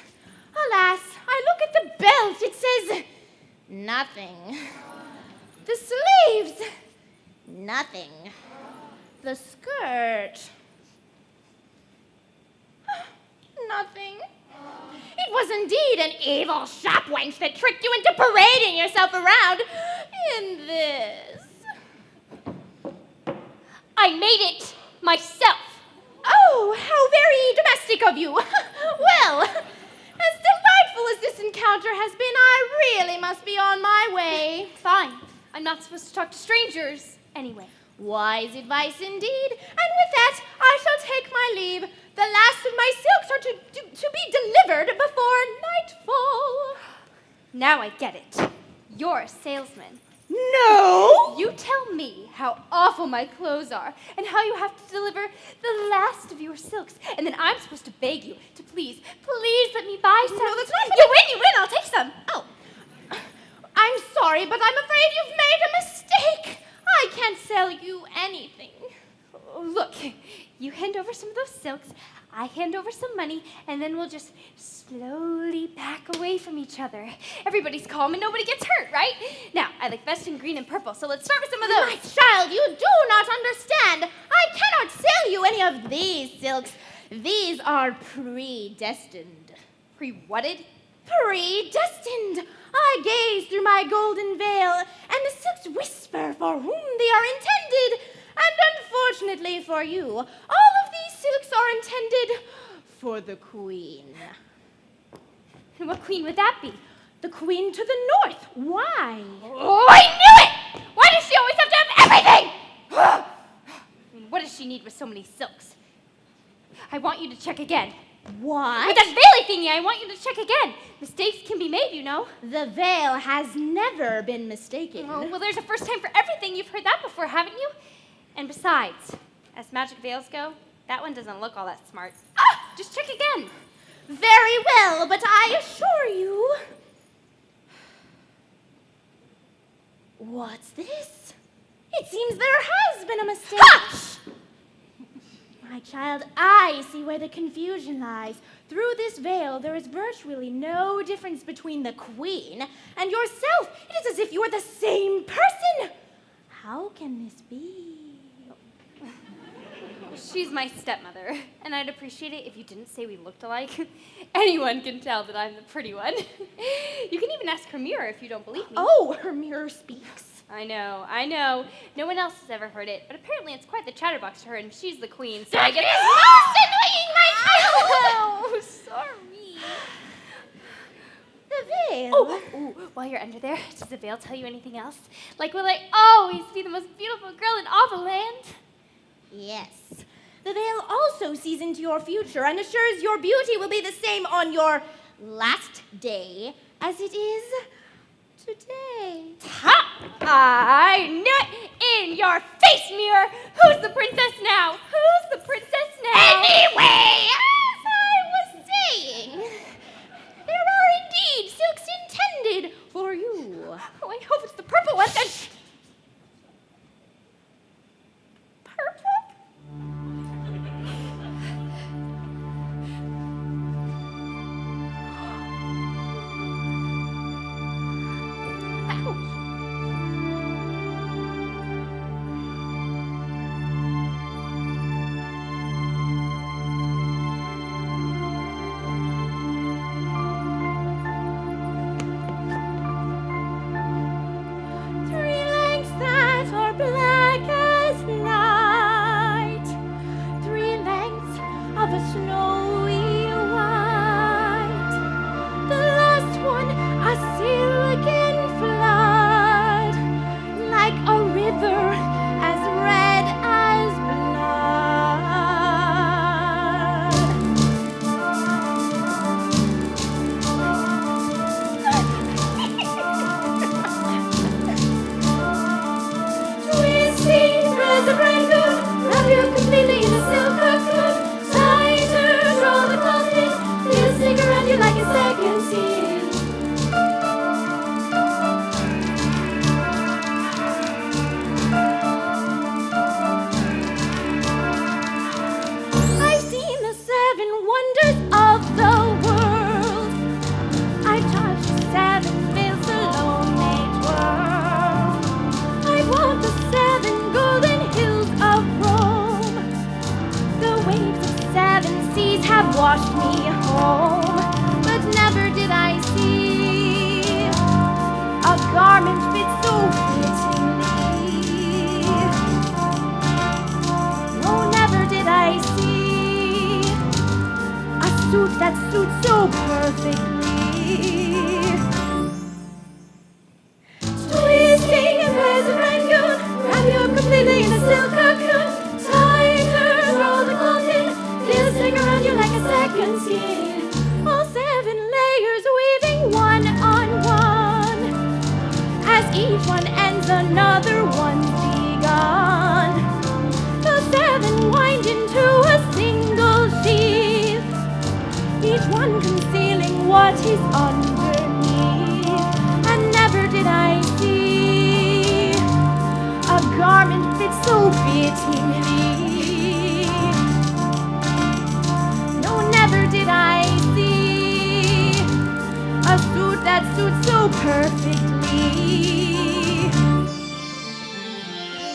Alas, I look at the belt. It says nothing. The sleeves, nothing. The skirt, nothing. It was indeed an evil shop wench that tricked you into parading yourself around in this. I made it myself. Oh, how very domestic of you. Well, as delightful as this encounter has been, I really must be on my way. Fine. I'm not supposed to talk to strangers anyway. Wise advice indeed. And with that, I shall take my leave. The last of my silks are to be delivered before nightfall. Now I get it. You're a salesman. No! You tell me how awful my clothes are and how you have to deliver the last of your silks. And then I'm supposed to beg you to please let me buy some. No, that's not You win, I'll take some. Oh. I'm sorry, but I'm afraid you've made a mistake. I can't sell you anything. Look, you hand over some of those silks, I hand over some money, and then we'll just slowly back away from each other. Everybody's calm and nobody gets hurt, right? Now, I like best in green and purple, so let's start with some of those. My child, you do not understand. I cannot sell you any of these silks. These are predestined. Pre-whatted? Predestined. I gaze through my golden veil, and the silks whisper for whom they are intended. And unfortunately for you, all of these silks are intended for the queen. And what queen would that be? The queen to the north. Why? Oh, I knew it! Why does she always have to have everything? I mean, what does she need with so many silks? I want you to check again. What? With that veil thingy, I want you to check again. Mistakes can be made, you know. The veil has never been mistaken. Oh, well, there's a first time for everything. You've heard that before, haven't you? And besides, as magic veils go, that one doesn't look all that smart. Just check again. Very well, but I assure you... What's this? It seems there has been a mistake. Hush! My child, I see where the confusion lies. Through this veil, there is virtually no difference between the queen and yourself. It is as if you are the same person. How can this be? She's my stepmother, and I'd appreciate it if you didn't say we looked alike. Anyone can tell that I'm the pretty one. You can even ask her mirror if you don't believe me. Oh, her mirror speaks. I know. No one else has ever heard it, but apparently it's quite the chatterbox to her, and she's the queen, so I That get is most annoying, my child! Oh, sorry. The veil. Oh, while you're under there, does the veil tell you anything else? Like, will I always be the most beautiful girl in all the land? Yes. The veil also sees into your future and assures your beauty will be the same on your last day as it is today. Ha! I knew it! In your face, mirror! Who's the princess now? Who's the princess now? Anyway, as I was saying, there are indeed silks intended for you. Oh, I hope it's the purple one then. Purple? Three skin. All 7 layers weaving one on one. As each one ends, another one's begun. The 7 wind into a single sheath, each one concealing what is underneath. And never did I see a garment fit so fittingly. No, never did I see a suit that suits so perfectly.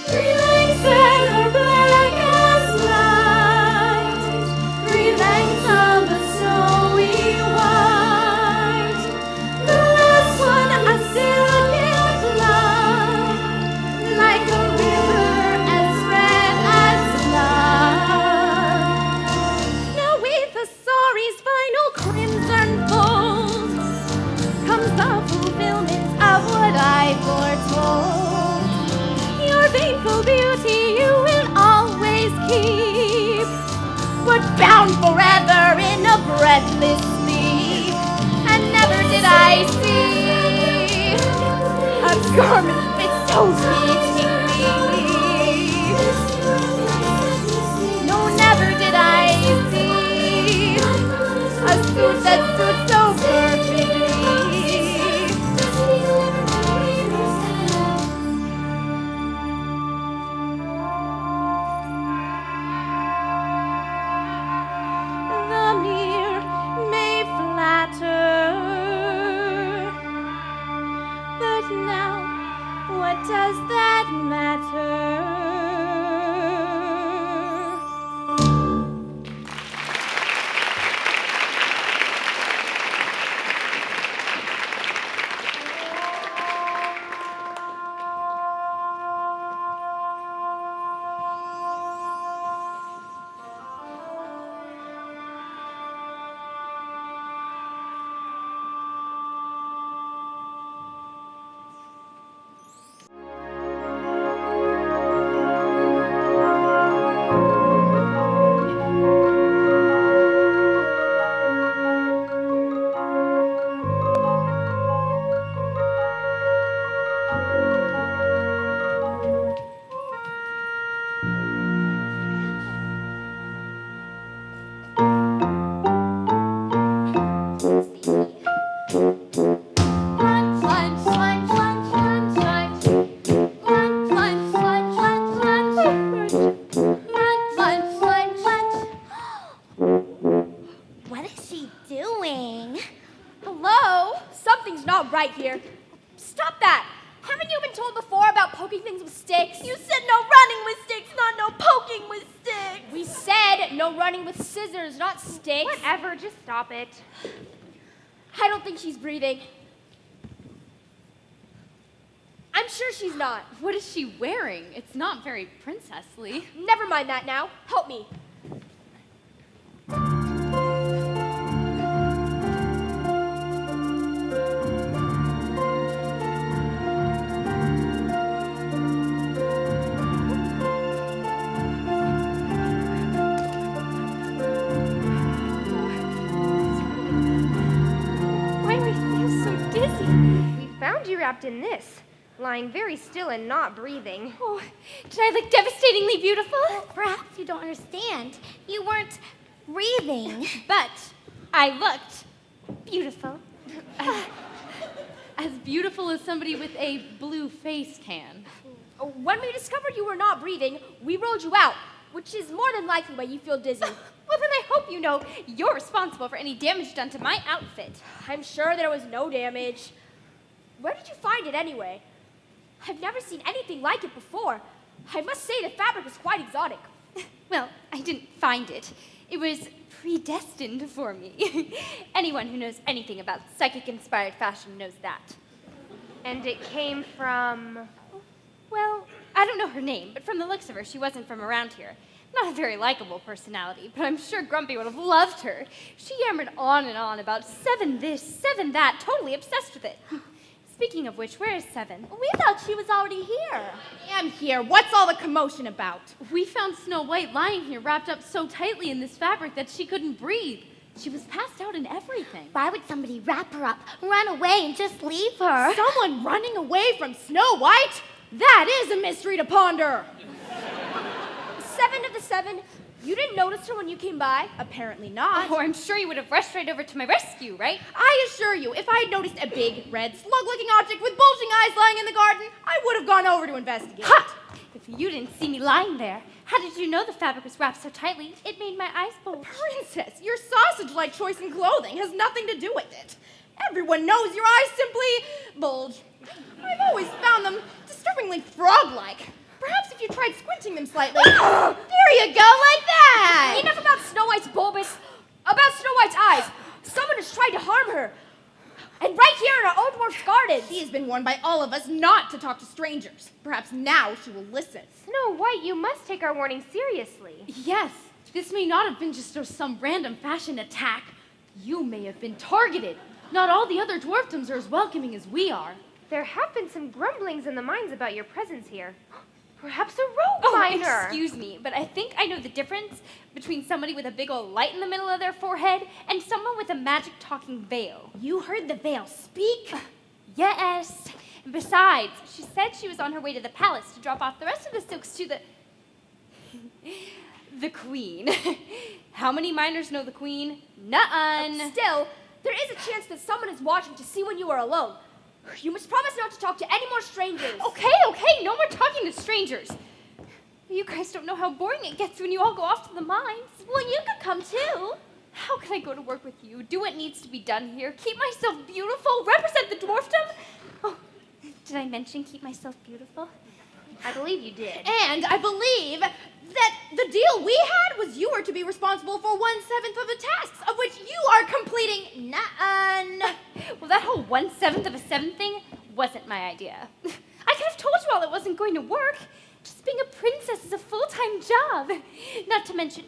3 lengths that are black as night, 3 lengths of a snowy white. The last one a silken flood, like a river as red as blood. Now with the sorry's final crimson fold comes the fulfillment of what I foretold. Your faithful beauty you will always keep, but bound forever in a breathless sleep. And never did I see a garment fit so fittingly. No, never did I see a suit that suits so perfectly. The mere may flatter, but now what does that matter? What is she doing? Hello? Something's not right here. Stop that! Haven't you been told before about poking things with sticks? You said no running with sticks, not no poking with sticks. We said no running with scissors, not sticks. Whatever, just stop it. I don't think she's breathing. I'm sure she's not. What is she wearing? It's not very princessly. Never mind that now. Help me. Why do I feel so dizzy? We found you wrapped in this, lying very still and not breathing. Oh, did I look devastatingly beautiful? Perhaps you don't understand. You weren't breathing. But I looked beautiful. As beautiful as somebody with a blue face can. When we discovered you were not breathing, we rolled you out, which is more than likely why you feel dizzy. Well, then I hope you know you're responsible for any damage done to my outfit. I'm sure there was no damage. Where did you find it anyway? I've never seen anything like it before. I must say the fabric is quite exotic. Well, I didn't find it. It was predestined for me. Anyone who knows anything about psychic-inspired fashion knows that. And it came from... Well, I don't know her name, but from the looks of her, she wasn't from around here. Not a very likable personality, but I'm sure Grumpy would have loved her. She yammered on and on about 7 this, 7 that, totally obsessed with it. Speaking of which, where is 7? We thought she was already here. I'm here. What's all the commotion about? We found Snow White lying here wrapped up so tightly in this fabric that she couldn't breathe. She was passed out and everything. Why would somebody wrap her up, run away, and just leave her? Someone running away from Snow White? That is a mystery to ponder. 7 of the 7, you didn't notice her when you came by? Apparently not. Oh, I'm sure you would have rushed right over to my rescue, right? I assure you, if I had noticed a big, red, slug-looking object with bulging eyes lying in the garden, I would have gone over to investigate. Ha! If you didn't see me lying there, how did you know the fabric was wrapped so tightly? It made my eyes bulge. Princess, your sausage-like choice in clothing has nothing to do with it. Everyone knows your eyes simply bulge. I've always found them disturbingly frog-like. Perhaps if you tried squinting them slightly. There you go, like that! Enough about Snow White's bulbous, about Snow White's eyes. Someone has tried to harm her. And right here in our old dwarf's garden. She has been warned by all of us not to talk to strangers. Perhaps now she will listen. Snow White, you must take our warning seriously. Yes, this may not have been just some random fashion attack. You may have been targeted. Not all the other dwarfdoms are as welcoming as we are. There have been some grumblings in the mines about your presence here. Perhaps a rogue miner. Excuse me, but I think I know the difference between somebody with a big old light in the middle of their forehead and someone with a magic talking veil. You heard the veil speak? Yes. And besides, she said she was on her way to the palace to drop off the rest of the silks to the queen. How many miners know the queen? None. Still, there is a chance that someone is watching to see when you are alone. You must promise not to talk to any more strangers. Okay, no more talking to strangers. You guys don't know how boring it gets when you all go off to the mines. Well, you could come too. How can I go to work with you, do what needs to be done here, keep myself beautiful, represent the dwarfdom? Oh, did I mention keep myself beautiful? I believe you did. And I believe that the deal we had was you were to be responsible for 1/7 of the tasks, of which you are completing none. Well, that whole 1/7 of a 7 thing wasn't my idea. I could have told you all it wasn't going to work. Just being a princess is a full-time job. Not to mention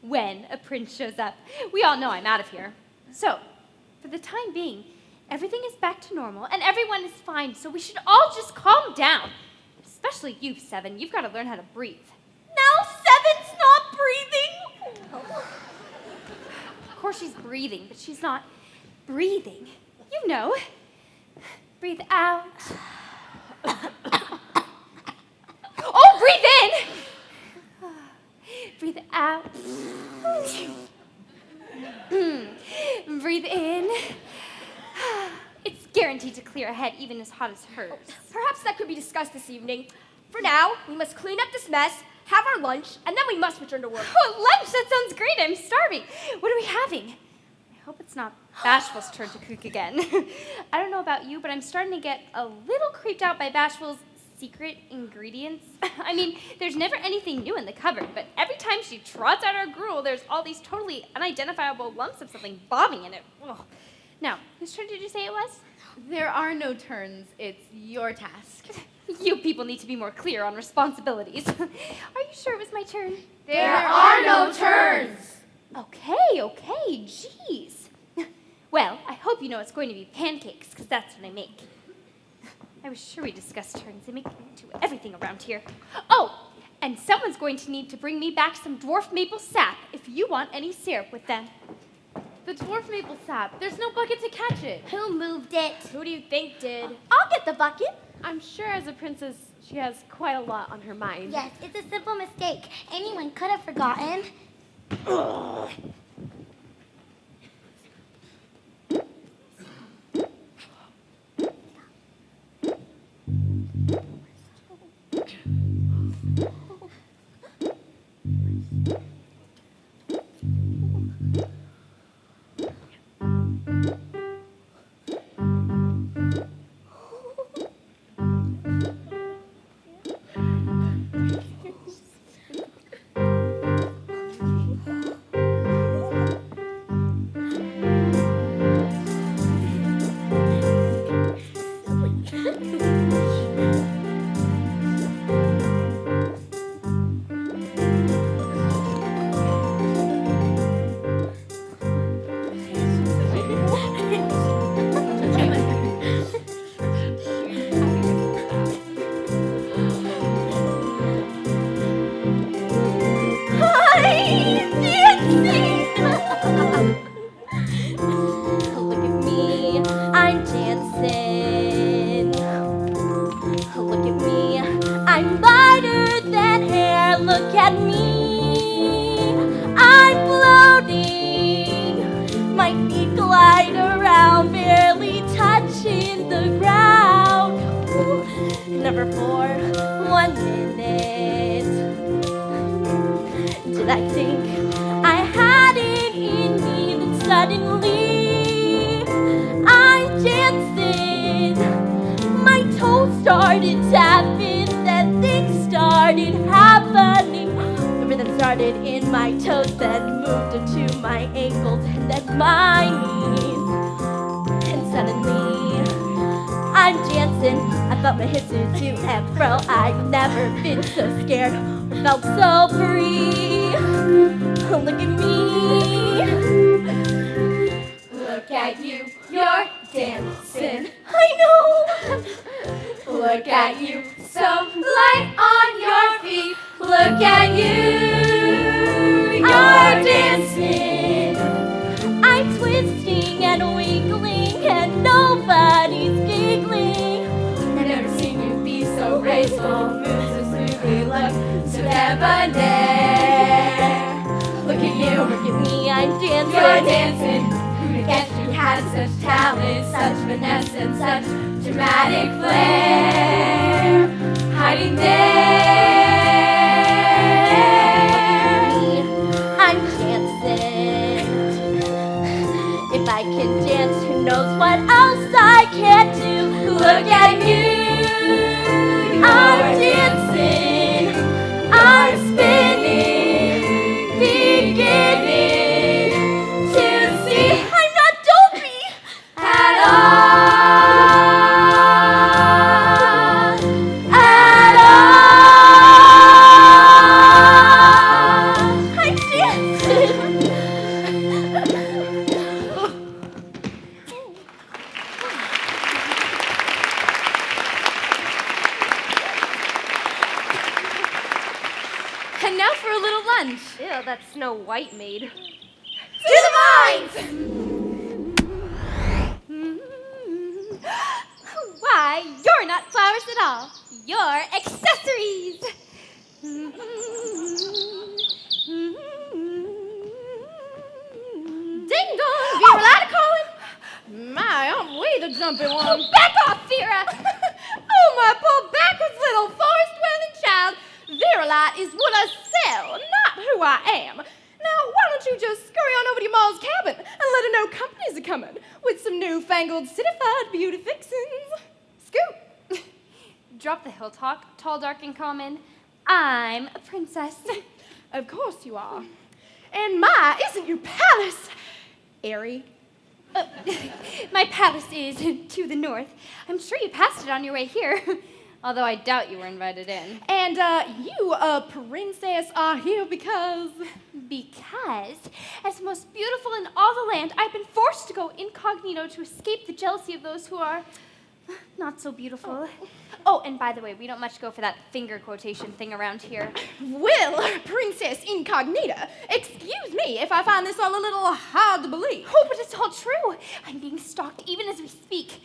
when a prince shows up. We all know I'm out of here. So, for the time being, everything is back to normal, and everyone is fine, so we should all just calm down. Especially you, 7. You've got to learn how to breathe. Now 7's not breathing. Of course she's breathing, but she's not breathing. You know. Breathe out. Oh, breathe in! Breathe out. Breathe in. It's guaranteed to clear a head even as hot as hers. Perhaps that could be discussed this evening. For now, we must clean up this mess, have our lunch, and then we must return to work. Oh, lunch! That sounds great. I'm starving. What are we having? I hope it's not Bashful's turn to cook again. I don't know about you, but I'm starting to get a little creeped out by Bashful's secret ingredients. I mean, there's never anything new in the cupboard, but every time she trots out her gruel, there's all these totally unidentifiable lumps of something bobbing in it. Ugh. Now, whose turn did you say it was? There are no turns. It's your task. You people need to be more clear on responsibilities. Are you sure it was my turn? There are no turns. Okay, jeez. Well, I hope you know it's going to be pancakes, because that's what I make. I was sure we discussed turns. They make me do everything around here. Oh, and someone's going to need to bring me back some dwarf maple sap if you want any syrup with them. The dwarf maple sap. There's no bucket to catch it. Who moved it? Who do you think did? I'll get the bucket. I'm sure as a princess, she has quite a lot on her mind. Yes, it's a simple mistake. Anyone could have forgotten. at me. I'm floating. My feet glide around, barely touching the ground. Never for 1 minute did I think I had it in me. Then suddenly I'm dancing. My toes started tapping, then things started happening. The rhythm started in my toes, then moved into my ankles, and then my knees. And suddenly I'm dancing. I felt my hips move to and fro. I've never been so scared or felt so free. Look at me. Look at you, you're dancing. I know. Look at you, so light on your feet. Look at you, you're dancing. I'm twisting and wiggling and nobody's giggling. I've never seen you be so graceful, move so smoothly, look so debonair. Look at you, Look at me, I'm dancing. you're dancing. Who'd guess you had such talent, such finesse, and such dramatic flair, hiding there. I'm dancing. If I can dance, who knows what else I can do? Look at you, I'm dancing. I'm spinning, beginning to see I'm not dopey at all. at all. I'm dancing. And now for a little lunch. Ew, that Snow White made. To the mines! Why, you're not flowers at all. You're accessories. Ding dong, Vera calling. My, aren't we the jumpy one? Back off, Vera. Oh, my poor backwards little forest-dwelling child. Verilight is what I sell, not who I am. Now, why don't you just scurry on over to your ma's cabin and let her know companies are coming with some newfangled citified beauty fixins. Scoot. Drop the hill talk, tall, dark, and common. I'm a princess. Of course you are. And my, isn't your palace airy? My palace is to the north. I'm sure you passed it on your way here. Although I doubt you were invited in. And you, princess, are here because... Because, as the most beautiful in all the land, I've been forced to go incognito to escape the jealousy of those who are not so beautiful. Oh, and by the way, we don't much go for that finger quotation thing around here. Well, Princess Incognita, excuse me if I find this all a little hard to believe. Oh, but it's all true. I'm being stalked even as we speak.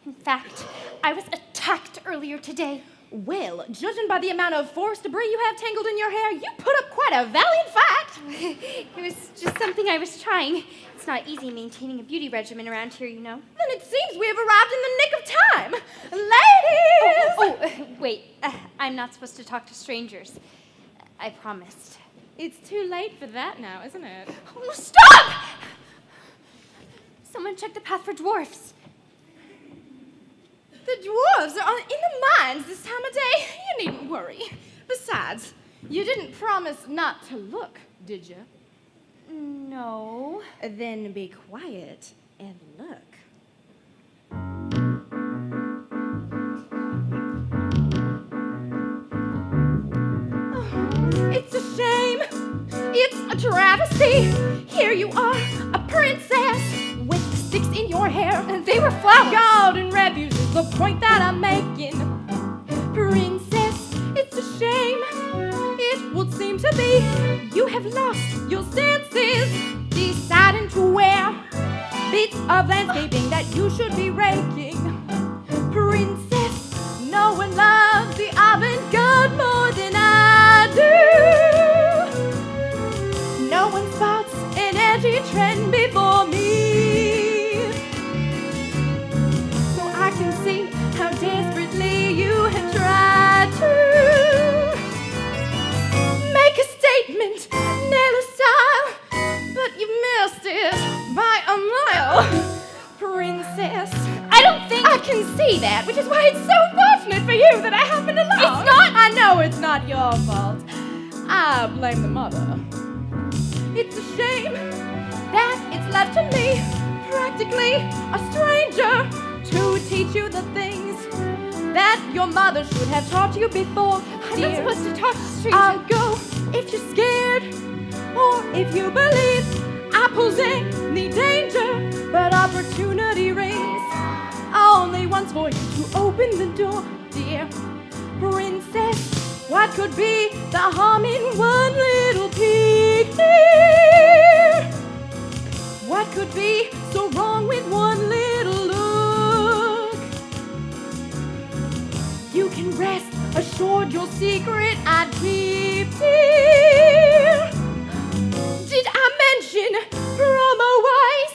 In fact, I was attacked earlier today. Well, judging by the amount of forest debris you have tangled in your hair, you put up quite a valiant fight. It was just something I was trying. It's not easy maintaining a beauty regimen around here, you know. Then it seems we have arrived in the nick of time. Ladies! Wait. I'm not supposed to talk to strangers. I promised. It's too late for that now, isn't it? Oh, no, stop! Someone check the path for dwarfs. The dwarves are in the mines this time of day. You needn't worry. Besides, you didn't promise not to look, did you? No. Then be quiet and look. Oh, it's a shame. It's a travesty. Here you are, a princess with sticks in your hair. They were flowers. Garden refuse is the point that I'm making. Princess, it's a shame. It would seem to be you have lost your senses, deciding to wear bits of landscaping that you should be raking. Princess, no one loves the avant-garde more than I do. see that, which is why it's so fortunate for you that I happened along. It's not- I know it's not your fault. I blame the mother. It's a shame that it's left to me, practically a stranger, to teach you the things that your mother should have taught you before. I'm not supposed to talk to strangers. I'll go if you're scared, or if you believe apples ain't the danger, but opportunity rings only once for you to open the door, dear princess. What could be the harm in one little peek here? What could be so wrong with one little look? You can rest assured your secret I keep here. Did I mention, promo-wise,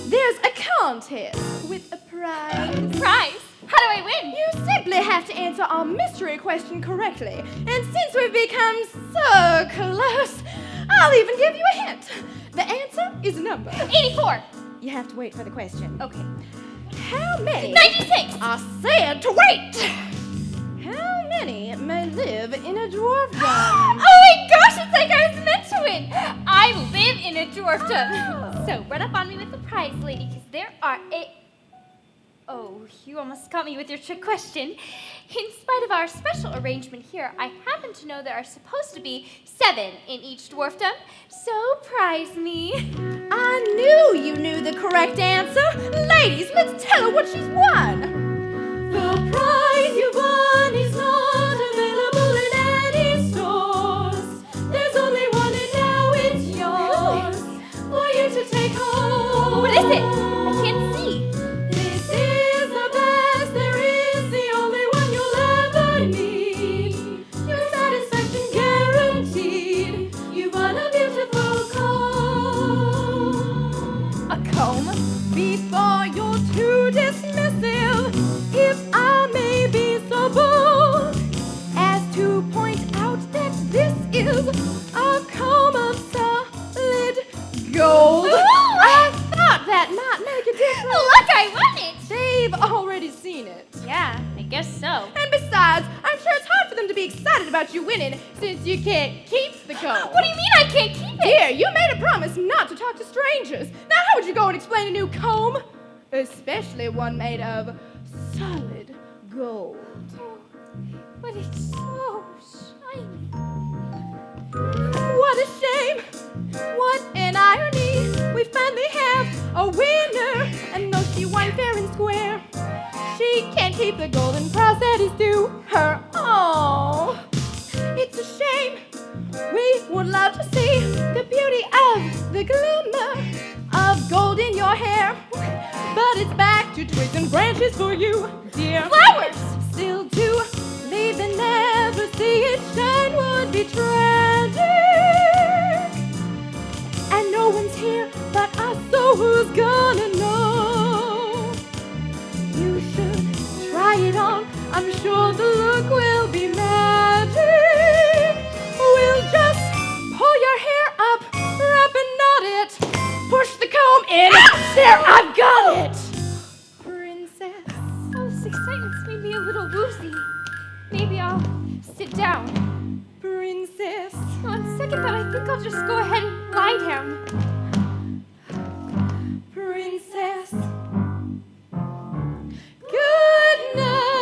there's a contest with a prize? Prize? How do I win? You simply have to answer our mystery question correctly. And since we've become so close, I'll even give you a hint. The answer is a number. 84. You have to wait for the question. Okay. How many 96. are said to wait? How many may live in a dwarfdom? Oh my gosh, it's like I was meant to win. I live in a dwarfdom. Oh. So run up on me with the prize, lady, because there are Oh, you almost got me with your trick question. In spite of our special arrangement here, I happen to know there are supposed to be 7 in each dwarfdom, so prize me. I knew you knew the correct answer. Ladies, let's tell her what she's won. The prize you won is not available in any stores. There's only one and now it's yours for you to take home. What is it? I can't see. This is the best there is, the only one you'll ever need. Your satisfaction guaranteed. You won a beautiful comb. A comb? Before you're too dismissive, if I may be so bold as to point out that this is a comb of solid gold. I thought that might make a difference. Look, I won it. They've already seen it. Yeah, I guess so. And besides, I'm sure it's hard for them to be excited about you winning since you can't keep the comb. What do you mean I can't keep it? Here, you made a promise not to talk to strangers. Now, how would you go and explain a new comb? Especially one made of solid gold. But it's so shiny. What a shame! What an irony! We finally have a winner, and though she won fair and square, she can't keep the golden prize that is due her. Oh, it's a shame. We would love to see the beauty of the glimmer of gold in your hair, but it's back to twigs and branches for you, dear. Flowers! Still to leave and never see it shine would be tragic. And no one's here but us, so who's gonna know? You should try it on. I'm sure the look will be magic. We'll just pull your hair up, wrap and knot it, push the comb in. There, I've got it. Princess. Oh, this excitement's made me a little woozy. Maybe I'll sit down. Princess. On second thought, I think I'll just go ahead and lie down. Princess. Good night.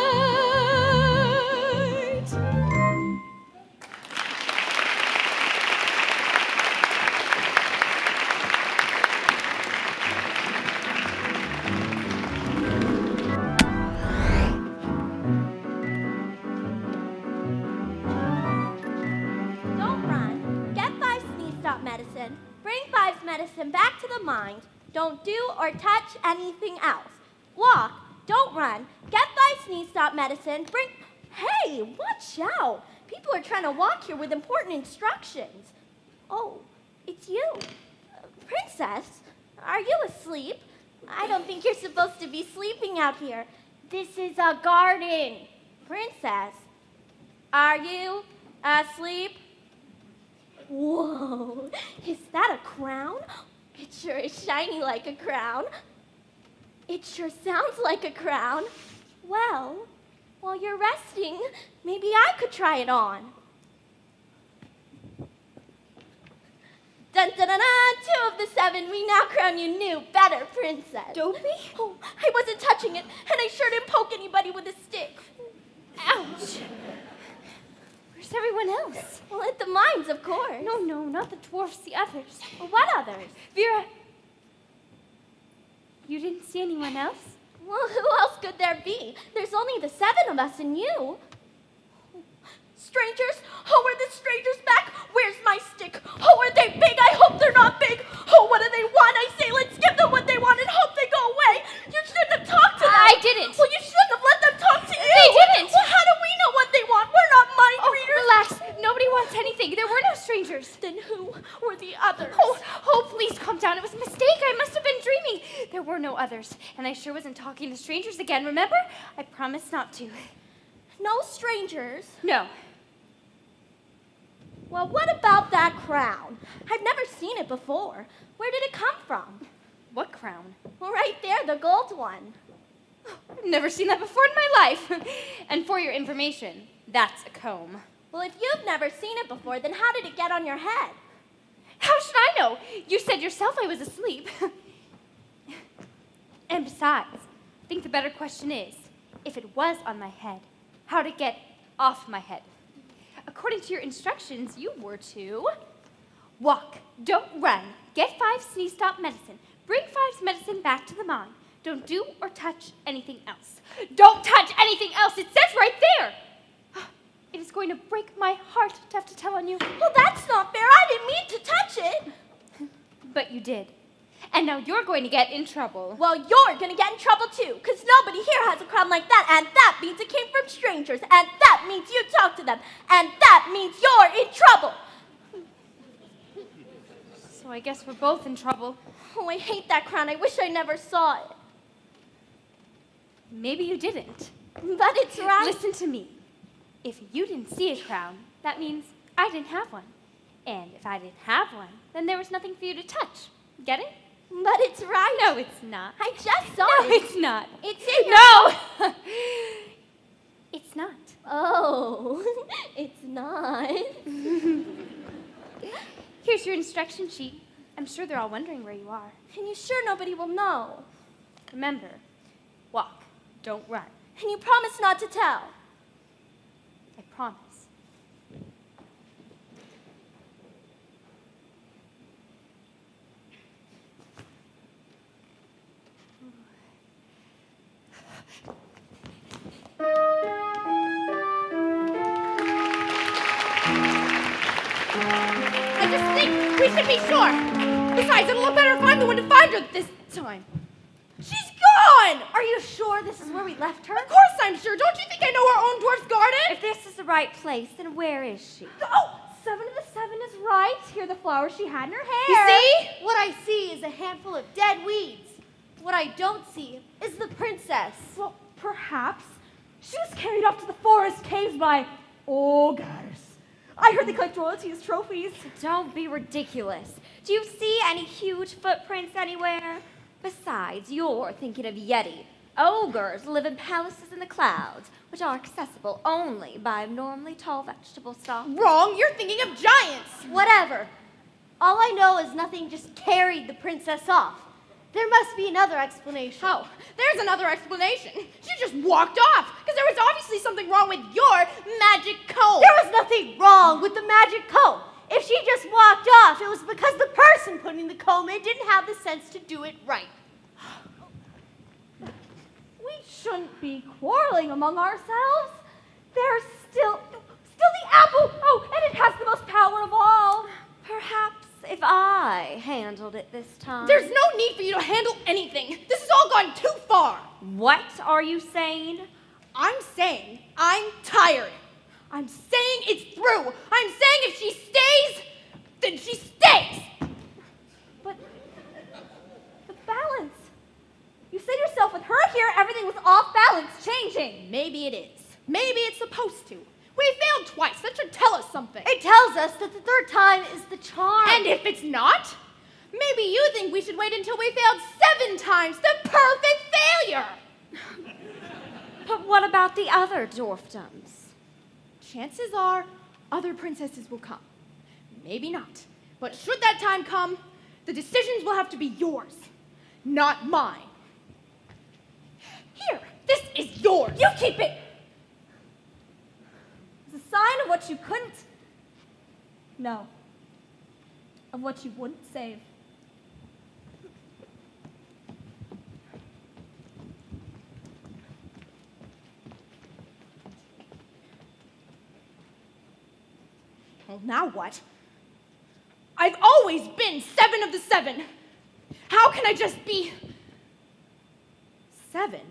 Don't run. Get 5 sneeze stop medicine. Bring 5's medicine back to the mind. Don't do or touch anything else. Walk. Don't run. Get 5 sneeze stop medicine. Bring. Hey, watch out. People are trying to walk here with important instructions. Oh, it's you. Princess, are you asleep? I don't think you're supposed to be sleeping out here. This is a garden. Princess, are you asleep? Whoa, is that a crown? It sure is shiny like a crown. It sure sounds like a crown. Well, while you're resting, maybe I could try it on. Dun dun dun dun! 2 of the 7, we now crown you new, better princess. Dopey? Oh, I wasn't touching it, and I sure didn't poke anybody with a stick. Ouch! Where's everyone else? Well, at the mines, of course. No, not the dwarfs, the others. Well, what others? Vera, you didn't see anyone else? Well, who else could there be? There's only the 7 of us and you. Strangers? Oh, are the strangers back? Where's my stick? Oh, are they big? I hope they're not big. Oh, what do they want? I say let's give them what they want and hope they go away. You shouldn't have talked to them. I didn't. Well, you shouldn't have let them talk to you. They didn't. Well, how do we know what they want? We're not mind readers. Relax. Nobody wants anything. There were no strangers. Then who were the others? Oh, please calm down. It was a mistake. I must have been dreaming. There were no others. And I sure wasn't talking to strangers again, remember? I promised not to. No strangers? No. Well, what about that crown? I've never seen it before. Where did it come from? What crown? Well, right there, the gold one. I've never seen that before in my life. And for your information, that's a comb. Well, if you've never seen it before, then how did it get on your head? How should I know? You said yourself I was asleep. And besides, I think the better question is, if it was on my head, how to get off my head. According to your instructions, you were to walk, don't run, get 5 sneeze stop medicine, bring 5's medicine back to the mine. Don't do or touch anything else. Don't touch anything else. It says right there. It is going to break my heart to have to tell on you. Well, that's not fair. I didn't mean to touch it. But you did. And now you're going to get in trouble. Well, you're going to get in trouble too, because nobody here has a crown like that, and that means it came from strangers, and that means you talked to them, and that means you're in trouble. So I guess we're both in trouble. Oh, I hate that crown. I wish I never saw it. Maybe you didn't. But it's right. Listen to me. If you didn't see a crown, that means I didn't have one. And if I didn't have one, then there was nothing for you to touch. Get it? But it's right. No, it's not. I just saw No, it. it's not. It's in your... No! It's not. Oh, it's not. Here's your instruction sheet. I'm sure they're all wondering where you are. And you sure nobody will know? Remember, walk, don't run. And you promise not to tell? I promise. I just think we should be sure. Besides, it'll look better if I'm the one to find her this time. She's gone! Are you sure this is where we left her? Of course I'm sure. Don't you think I know our own dwarf's garden? If this is the right place, then where is she? Oh, 7 of the 7 is right. Here are the flowers she had in her hair. You see? What I see is a handful of dead weeds. What I don't see is the princess. Well, perhaps she was carried off to the forest caves by ogres. I heard they collect royalty as trophies. Don't be ridiculous. Do you see any huge footprints anywhere? Besides, you're thinking of Yeti. Ogres live in palaces in the clouds, which are accessible only by abnormally tall vegetable stalks. Wrong. You're thinking of giants. Whatever. All I know is nothing just carried the princess off. There must be another explanation. Oh, there's another explanation. She just walked off because there was obviously something wrong with your magic comb. There was nothing wrong with the magic comb. If she just walked off, it was because the person putting the comb in didn't have the sense to do it right. We shouldn't be quarreling among ourselves. There's still the apple. Oh, and it has the most power of all. Perhaps if I handled it this time. There's no need for you to handle anything. This has all gone too far. What are you saying? I'm saying I'm tired. I'm saying it's through. I'm saying if she stays, then she stays. But the balance. You said yourself with her here, everything was off balance, changing. Maybe it is. Maybe it's supposed to. We failed twice. That should tell us something. It tells us that the third time is the charm. And if it's not, maybe you think we should wait until we failed 7 times, the perfect failure. But what about the other dwarfdoms? Chances are other princesses will come. Maybe not. But should that time come, the decisions will have to be yours, not mine. Here, this is yours. You keep it! It's a sign of what you couldn't. No. Of what you wouldn't save. Well, now what? I've always been 7 of the 7. How can I just be 7?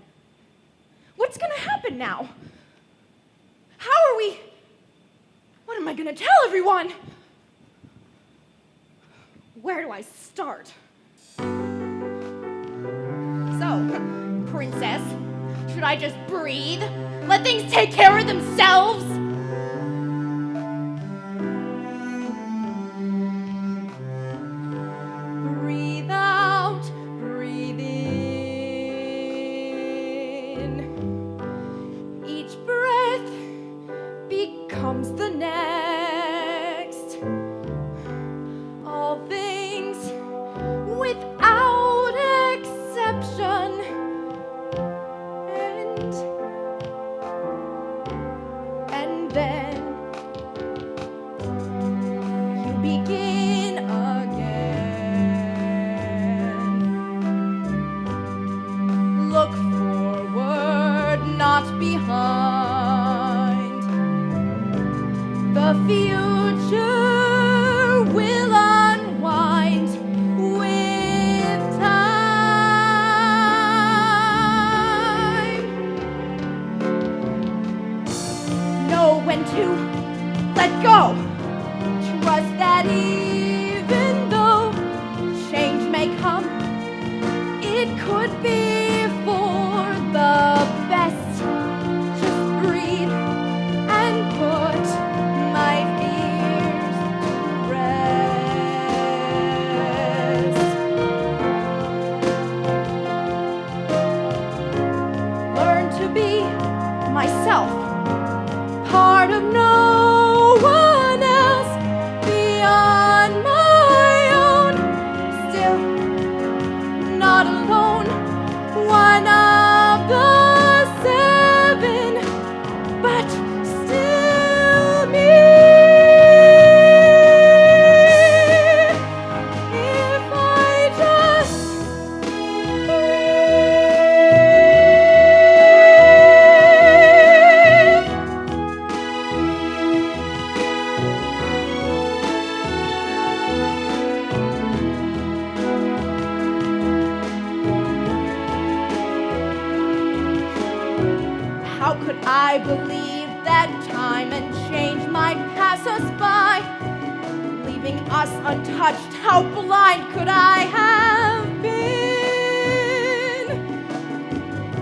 What's gonna happen now? How are we? What am I gonna tell everyone? Where do I start? So, princess, should I just breathe? Let things take care of themselves? Breathe out, breathe in. Each breath becomes the next. All things without exception. And then you begin again. Look forward, not behind. The future will unwind with time. Know when to let go. Trust that even though change may come, it could be for the best. Just breathe and put my fears to rest. Learn to be myself, part of no one else beyond my own. Still not alone, one of the 7, but still me. If I just How could I believe that time and change might pass us by, leaving us untouched? How blind could I have been?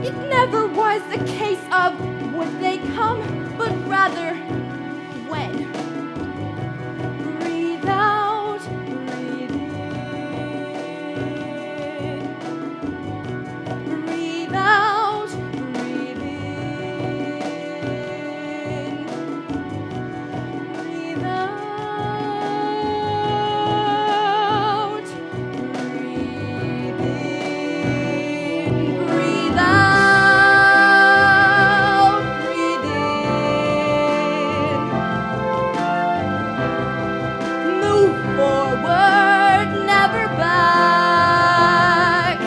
It never was a case of would they come, but rather when. Breathe out, breathe in. Breathe out, breathe in. Breathe out, breathe in. Breathe out, breathe in. Move forward, never back.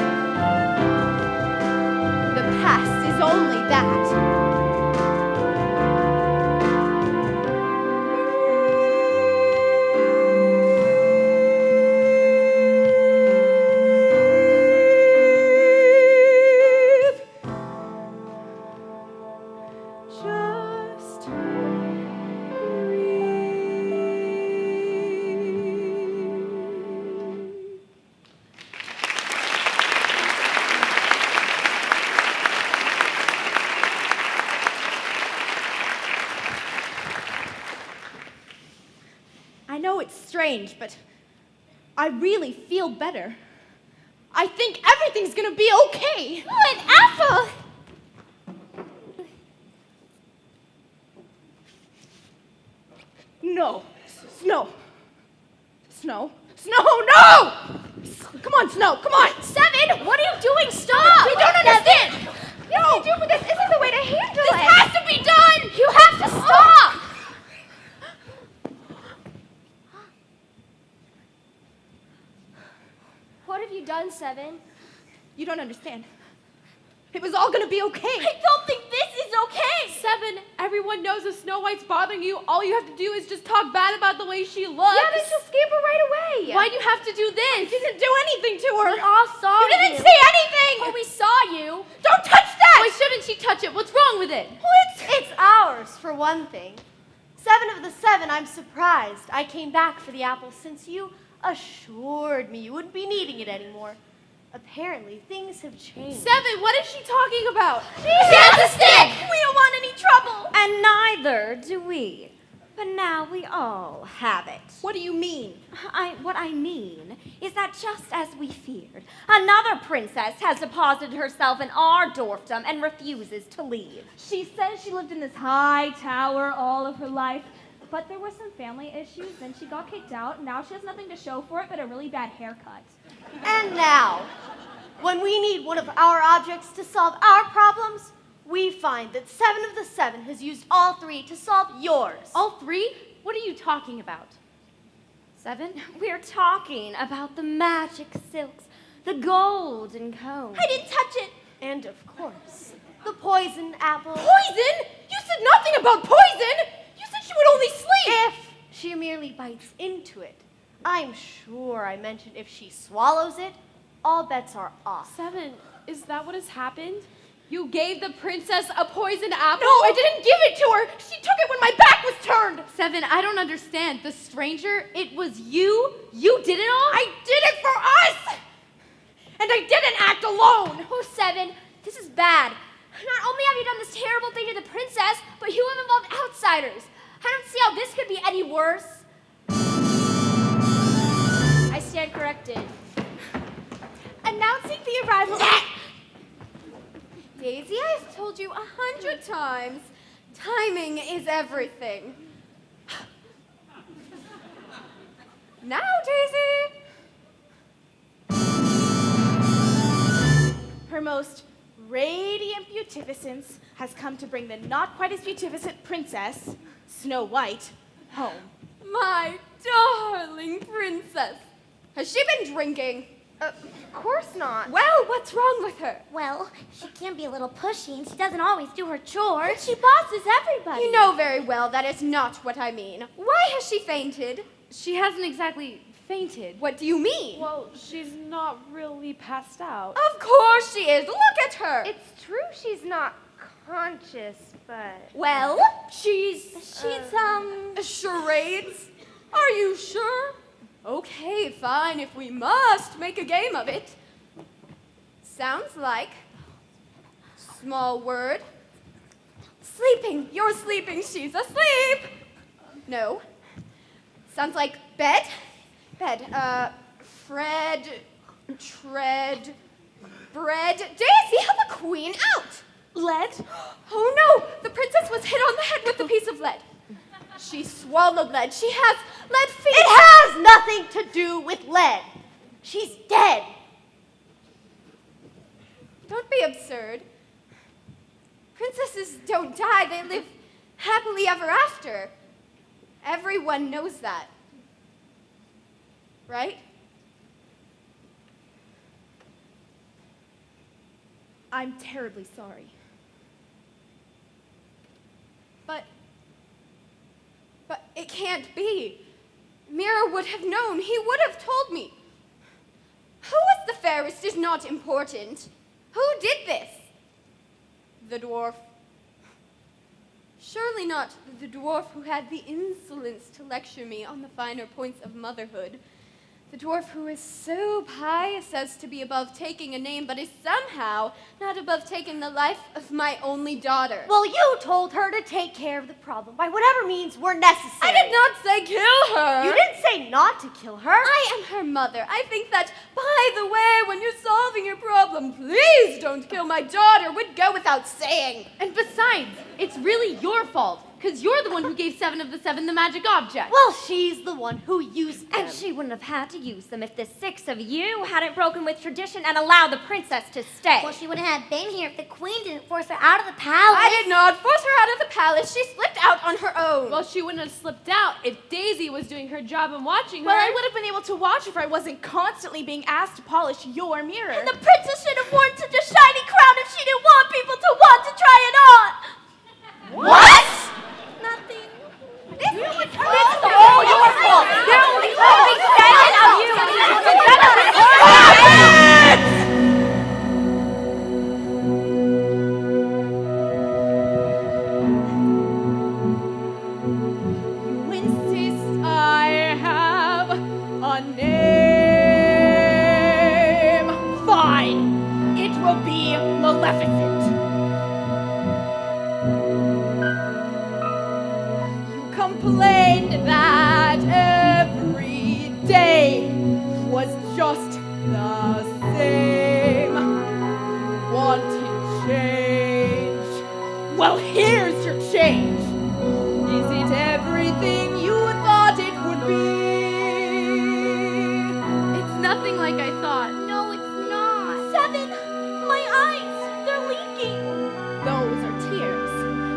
The past is only that. Just breathe. I know it's strange, but I really feel better. I think everything's gonna be okay. Ooh, an apple! No. Snow, no! Come on, Snow, come on! 7, what are you doing? Stop! You don't understand! No! This isn't the way to handle This has to be done! You have to stop! What have you done, 7? You don't understand. It was all gonna be okay. I don't think this is okay. 7, everyone knows if Snow White's bothering you, all you have to do is just talk bad about the way she looks. Yeah, then she'll scamper right away. Why do you have to do this? I didn't do anything to her. We all saw You didn't say anything! Oh, we saw you. Don't touch that! Why shouldn't she touch it? What's wrong with it? It's ours, for one thing. 7 of the 7, I'm surprised I came back for the apple since you assured me you wouldn't be needing it anymore. Apparently, things have changed. 7, what is she talking about? She has a stick! We don't want any trouble. And neither do we. But now we all have it. What do you mean? What I mean is that just as we feared, another princess has deposited herself in our dwarfdom and refuses to leave. She says she lived in this high tower all of her life, but there were some family issues, then she got kicked out, and now she has nothing to show for it but a really bad haircut. And now, when we need one of our objects to solve our problems, we find that 7 of the 7 has used all 3 to solve yours. All 3? What are you talking about? 7? We're talking about the magic silks, the golden comb. I didn't touch it. And of course, the poison apple. Poison? You said nothing about poison! You said she would only sleep! If she merely bites into it. I'm sure I mentioned if she swallows it, all bets are off. 7, is that what has happened? You gave the princess a poison apple? No, I didn't give it to her! She took it when my back was turned! 7, I don't understand. The stranger, it was you? You did it all? I did it for us! And I didn't act alone! Oh, 7, this is bad. Not only have you done this terrible thing to the princess, but you have involved outsiders. I don't see how this could be any worse. I stand corrected. Announcing the arrival of... Daisy, I've told you 100 times, timing is everything. Now, Daisy. Her most radiant beautificence has come to bring the not quite as beautificent princess, Snow White, home. My darling princess. Has she been drinking? Of course not. Well, what's wrong with her? Well, she can be a little pushy and she doesn't always do her chores. She bosses everybody. You know very well that is not what I mean. Why has she fainted? She hasn't exactly fainted. What do you mean? Well, she's not really passed out. Of course she is. Look at her. It's true she's not conscious, but... Well, she's charades. Are you sure? Okay, fine, if we must make a game of it. Sounds like, small word, sleeping. You're sleeping, she's asleep. No. Sounds like bed. Bed. Fred, tread, bread. Daisy, help a queen out. Lead? Oh no, the princess was hit on the head with a piece of lead. She swallowed lead. She has lead feet. It has nothing to do with lead. She's dead. Don't be absurd. Princesses don't die. They live happily ever after. Everyone knows that. Right? I'm terribly sorry. But it can't be. Mira would have known. He would have told me. Who was the fairest is not important. Who did this? The dwarf. Surely not the dwarf who had the insolence to lecture me on the finer points of motherhood. The dwarf who is so pious as to be above taking a name, but is somehow not above taking the life of my only daughter. Well, you told her to take care of the problem by whatever means were necessary. I did not say kill her. You didn't say not to kill her. I am her mother. I think that, by the way, when you're solving your problem, please don't kill my daughter. Would go without saying. And besides, it's really your fault, because you're the one who gave 7 of the 7 the magic object. Well, she's the one who used them. And she wouldn't have had to use them if the 6 of you hadn't broken with tradition and allowed the princess to stay. Well, she wouldn't have been here if the queen didn't force her out of the palace. I did not force her out of the palace. She slipped out on her own. Well, she wouldn't have slipped out if Daisy was doing her job and watching her. Well, I would have been able to watch if I wasn't constantly being asked to polish your mirror. And the princess should have worn such a shiny crown if she didn't want people to want to try it on. What? Nothing. It's all your fault. There will be only 7 of you. You insist I have a name. Fine. It will be Maleficent. You complained that every day was just the same. Wanted change. Well, here's your change. Is it everything you thought it would be? It's nothing like I thought. No, it's not. 7. My eyes. They're leaking. Those are tears.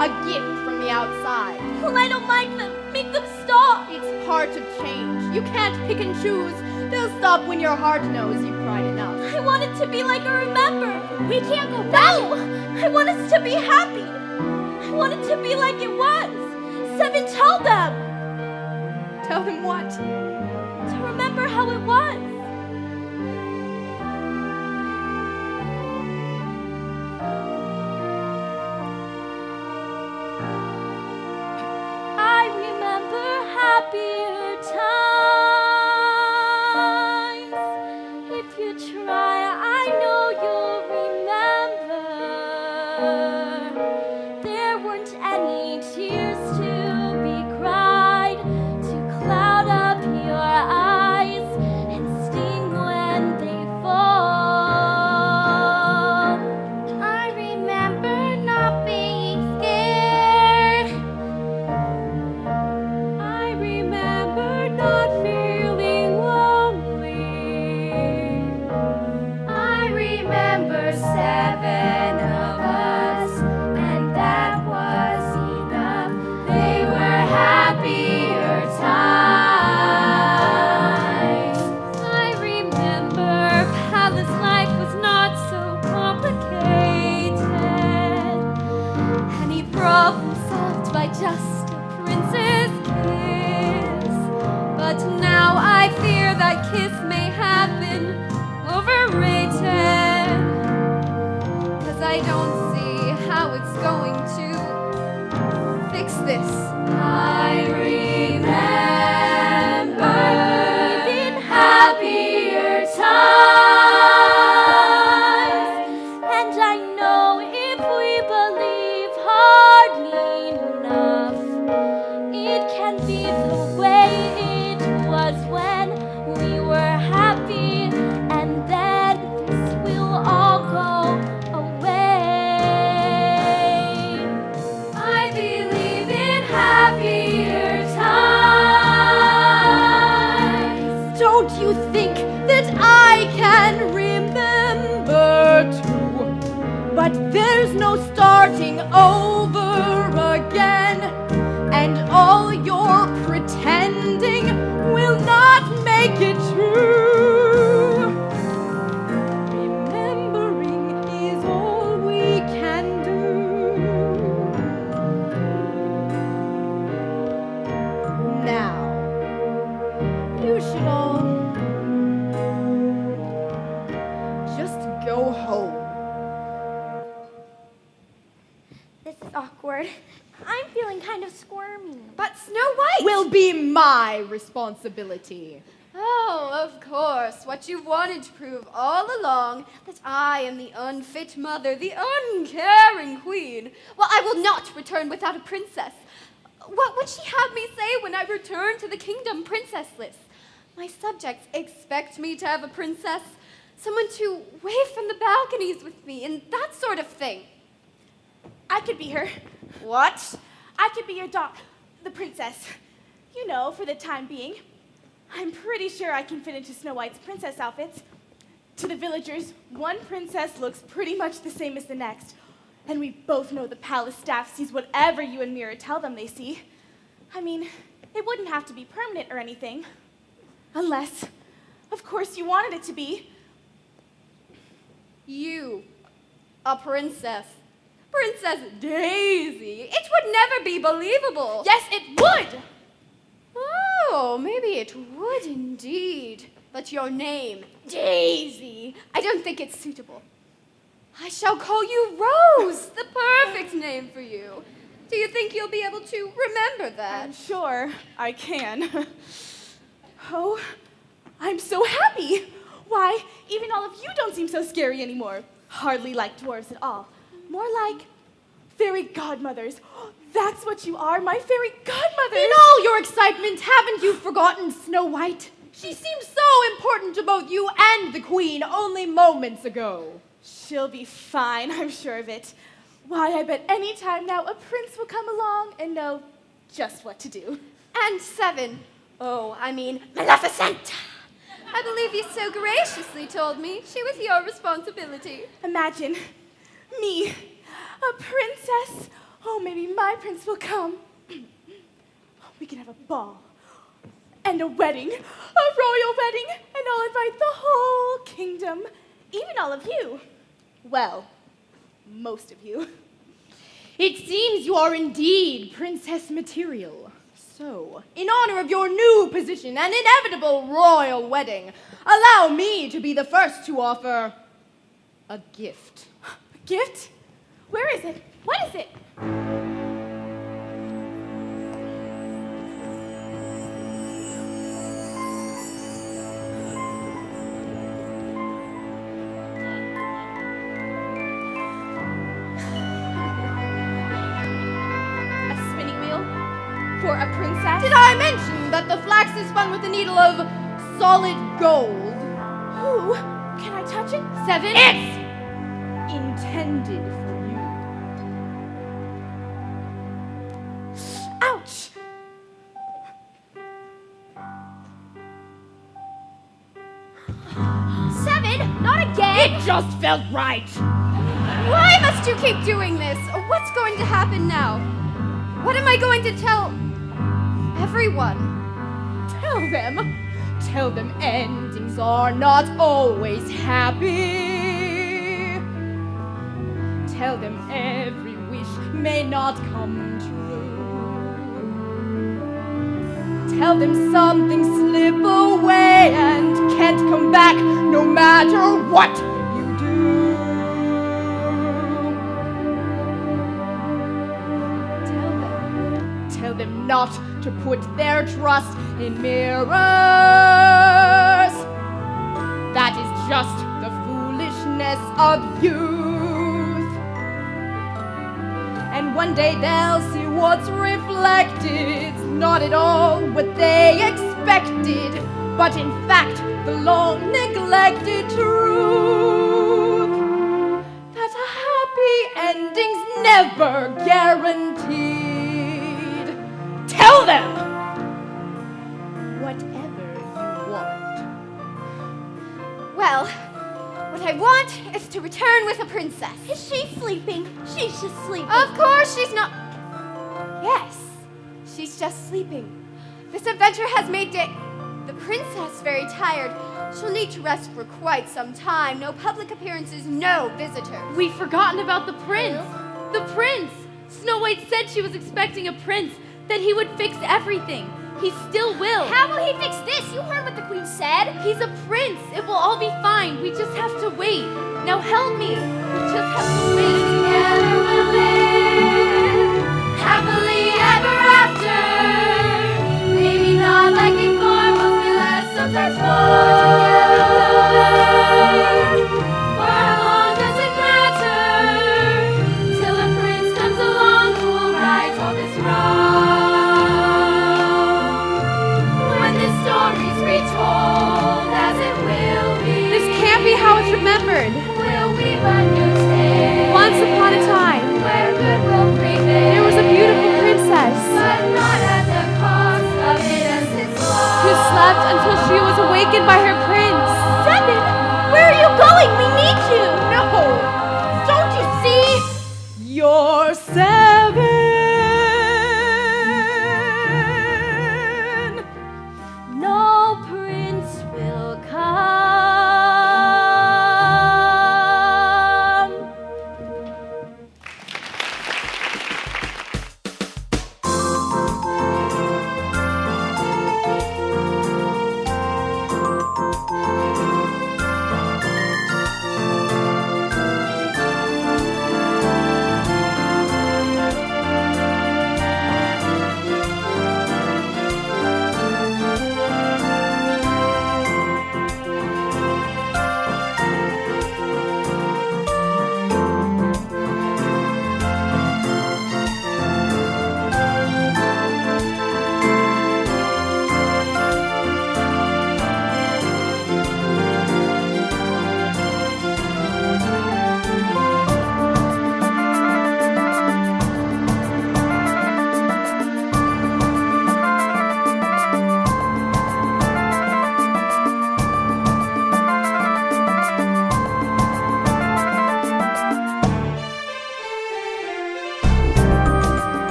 A gift from the outside. Well, I don't like them. Make them stop. It's part of change. You can't pick and choose. They'll stop when your heart knows you've cried enough. I want it to be like a remember. We can't go back. No. I want us to be happy. I want it to be like it was. 7, tell them. Tell them what? To remember how it was. I remember happier times. If you try, I know you'll remember. There weren't any tears to be cried to cloud up your eyes and sting when they fall. I remember not being scared. I remember not feeling lonely. I remember 7 of us, and that was enough. They were happier times. I remember palace life was not so complicated. Any problem solved by just a prince's kiss. But now I fear that kiss may have been overrated. 'Cause I don't see how it's going to fix this. I remember happier times. And I know if we believe hard enough, it can be the way it was when we were happy, and then this will all go away. I believe in happier times. Don't you think that I can remember too? But there's no starting over again, and all your pretending will not make it true. Remembering is all we can do. Now, you should all just go home. This is awkward. I'm feeling kind of squirmy. But Snow White! Will be my responsibility. Oh, of course. What you've wanted to prove all along, that I am the unfit mother, the uncaring queen. Well, I will not return without a princess. What would she have me say when I return to the kingdom princessless? My subjects expect me to have a princess, someone to wave from the balconies with me, and that sort of thing. I could be her. What? I could be your the princess. You know, for the time being. I'm pretty sure I can fit into Snow White's princess outfits. To the villagers, one princess looks pretty much the same as the next. And we both know the palace staff sees whatever you and Mira tell them they see. I mean, it wouldn't have to be permanent or anything. Unless, of course, you wanted it to be. You, a princess. Princess Daisy. It would never be believable. Yes, it would! Oh, maybe it would indeed. But your name, Daisy, I don't think it's suitable. I shall call you Rose, the perfect name for you. Do you think you'll be able to remember that? I'm sure I can. Oh, I'm so happy. Why, even all of you don't seem so scary anymore. Hardly like dwarves at all. More like fairy godmothers. That's what you are, my fairy godmothers. In all your excitement, haven't you forgotten Snow White? She seemed so important to both you and the Queen only moments ago. She'll be fine, I'm sure of it. Why, I bet any time now a prince will come along and know just what to do. And 7. Oh, I mean, Maleficent. I believe you so graciously told me she was your responsibility. Imagine me, a princess. Oh, maybe my prince will come. We can have a ball and a wedding, a royal wedding, and I'll invite the whole kingdom, even all of you. Well, most of you. It seems you are indeed princess material. So, in honor of your new position and inevitable royal wedding, allow me to be the first to offer a gift. A gift? Where is it? What is it? For a princess? Did I mention that the flax is spun with a needle of solid gold? Ooh, can I touch it? 7. It's intended for you. Ouch! Seven, not again! It just felt right. Why must you keep doing this? What's going to happen now? What am I going to tell everyone? Tell them endings are not always happy. Tell them every wish may not come true. Tell them some things slip away and can't come back no matter what you do. Tell them not to put their trust in mirrors. That is just the foolishness of youth. And one day they'll see what's reflected, not at all what they expected, but in fact the long neglected truth that a happy ending's never guaranteed. Tell them whatever you want. Well, what I want is to return with a princess. Is she sleeping? She's just sleeping. Of course she's not. Yes, she's just sleeping. This adventure has made the princess very tired. She'll need to rest for quite some time. No public appearances, no visitors. We've forgotten about the prince. The prince! Snow White said she was expecting a prince, that he would fix everything. He still will. How will he fix this? You heard what the queen said. He's a prince. It will all be fine. We just have to wait. Now help me. We just have to wait. Together we'll live happily ever after. Maybe not like before, mostly less, sometimes more. Together we'll wait. For how long does it matter? Till a prince comes along who will right all this wrong. When this story's retold as it will be, This can't be how it's remembered. will we but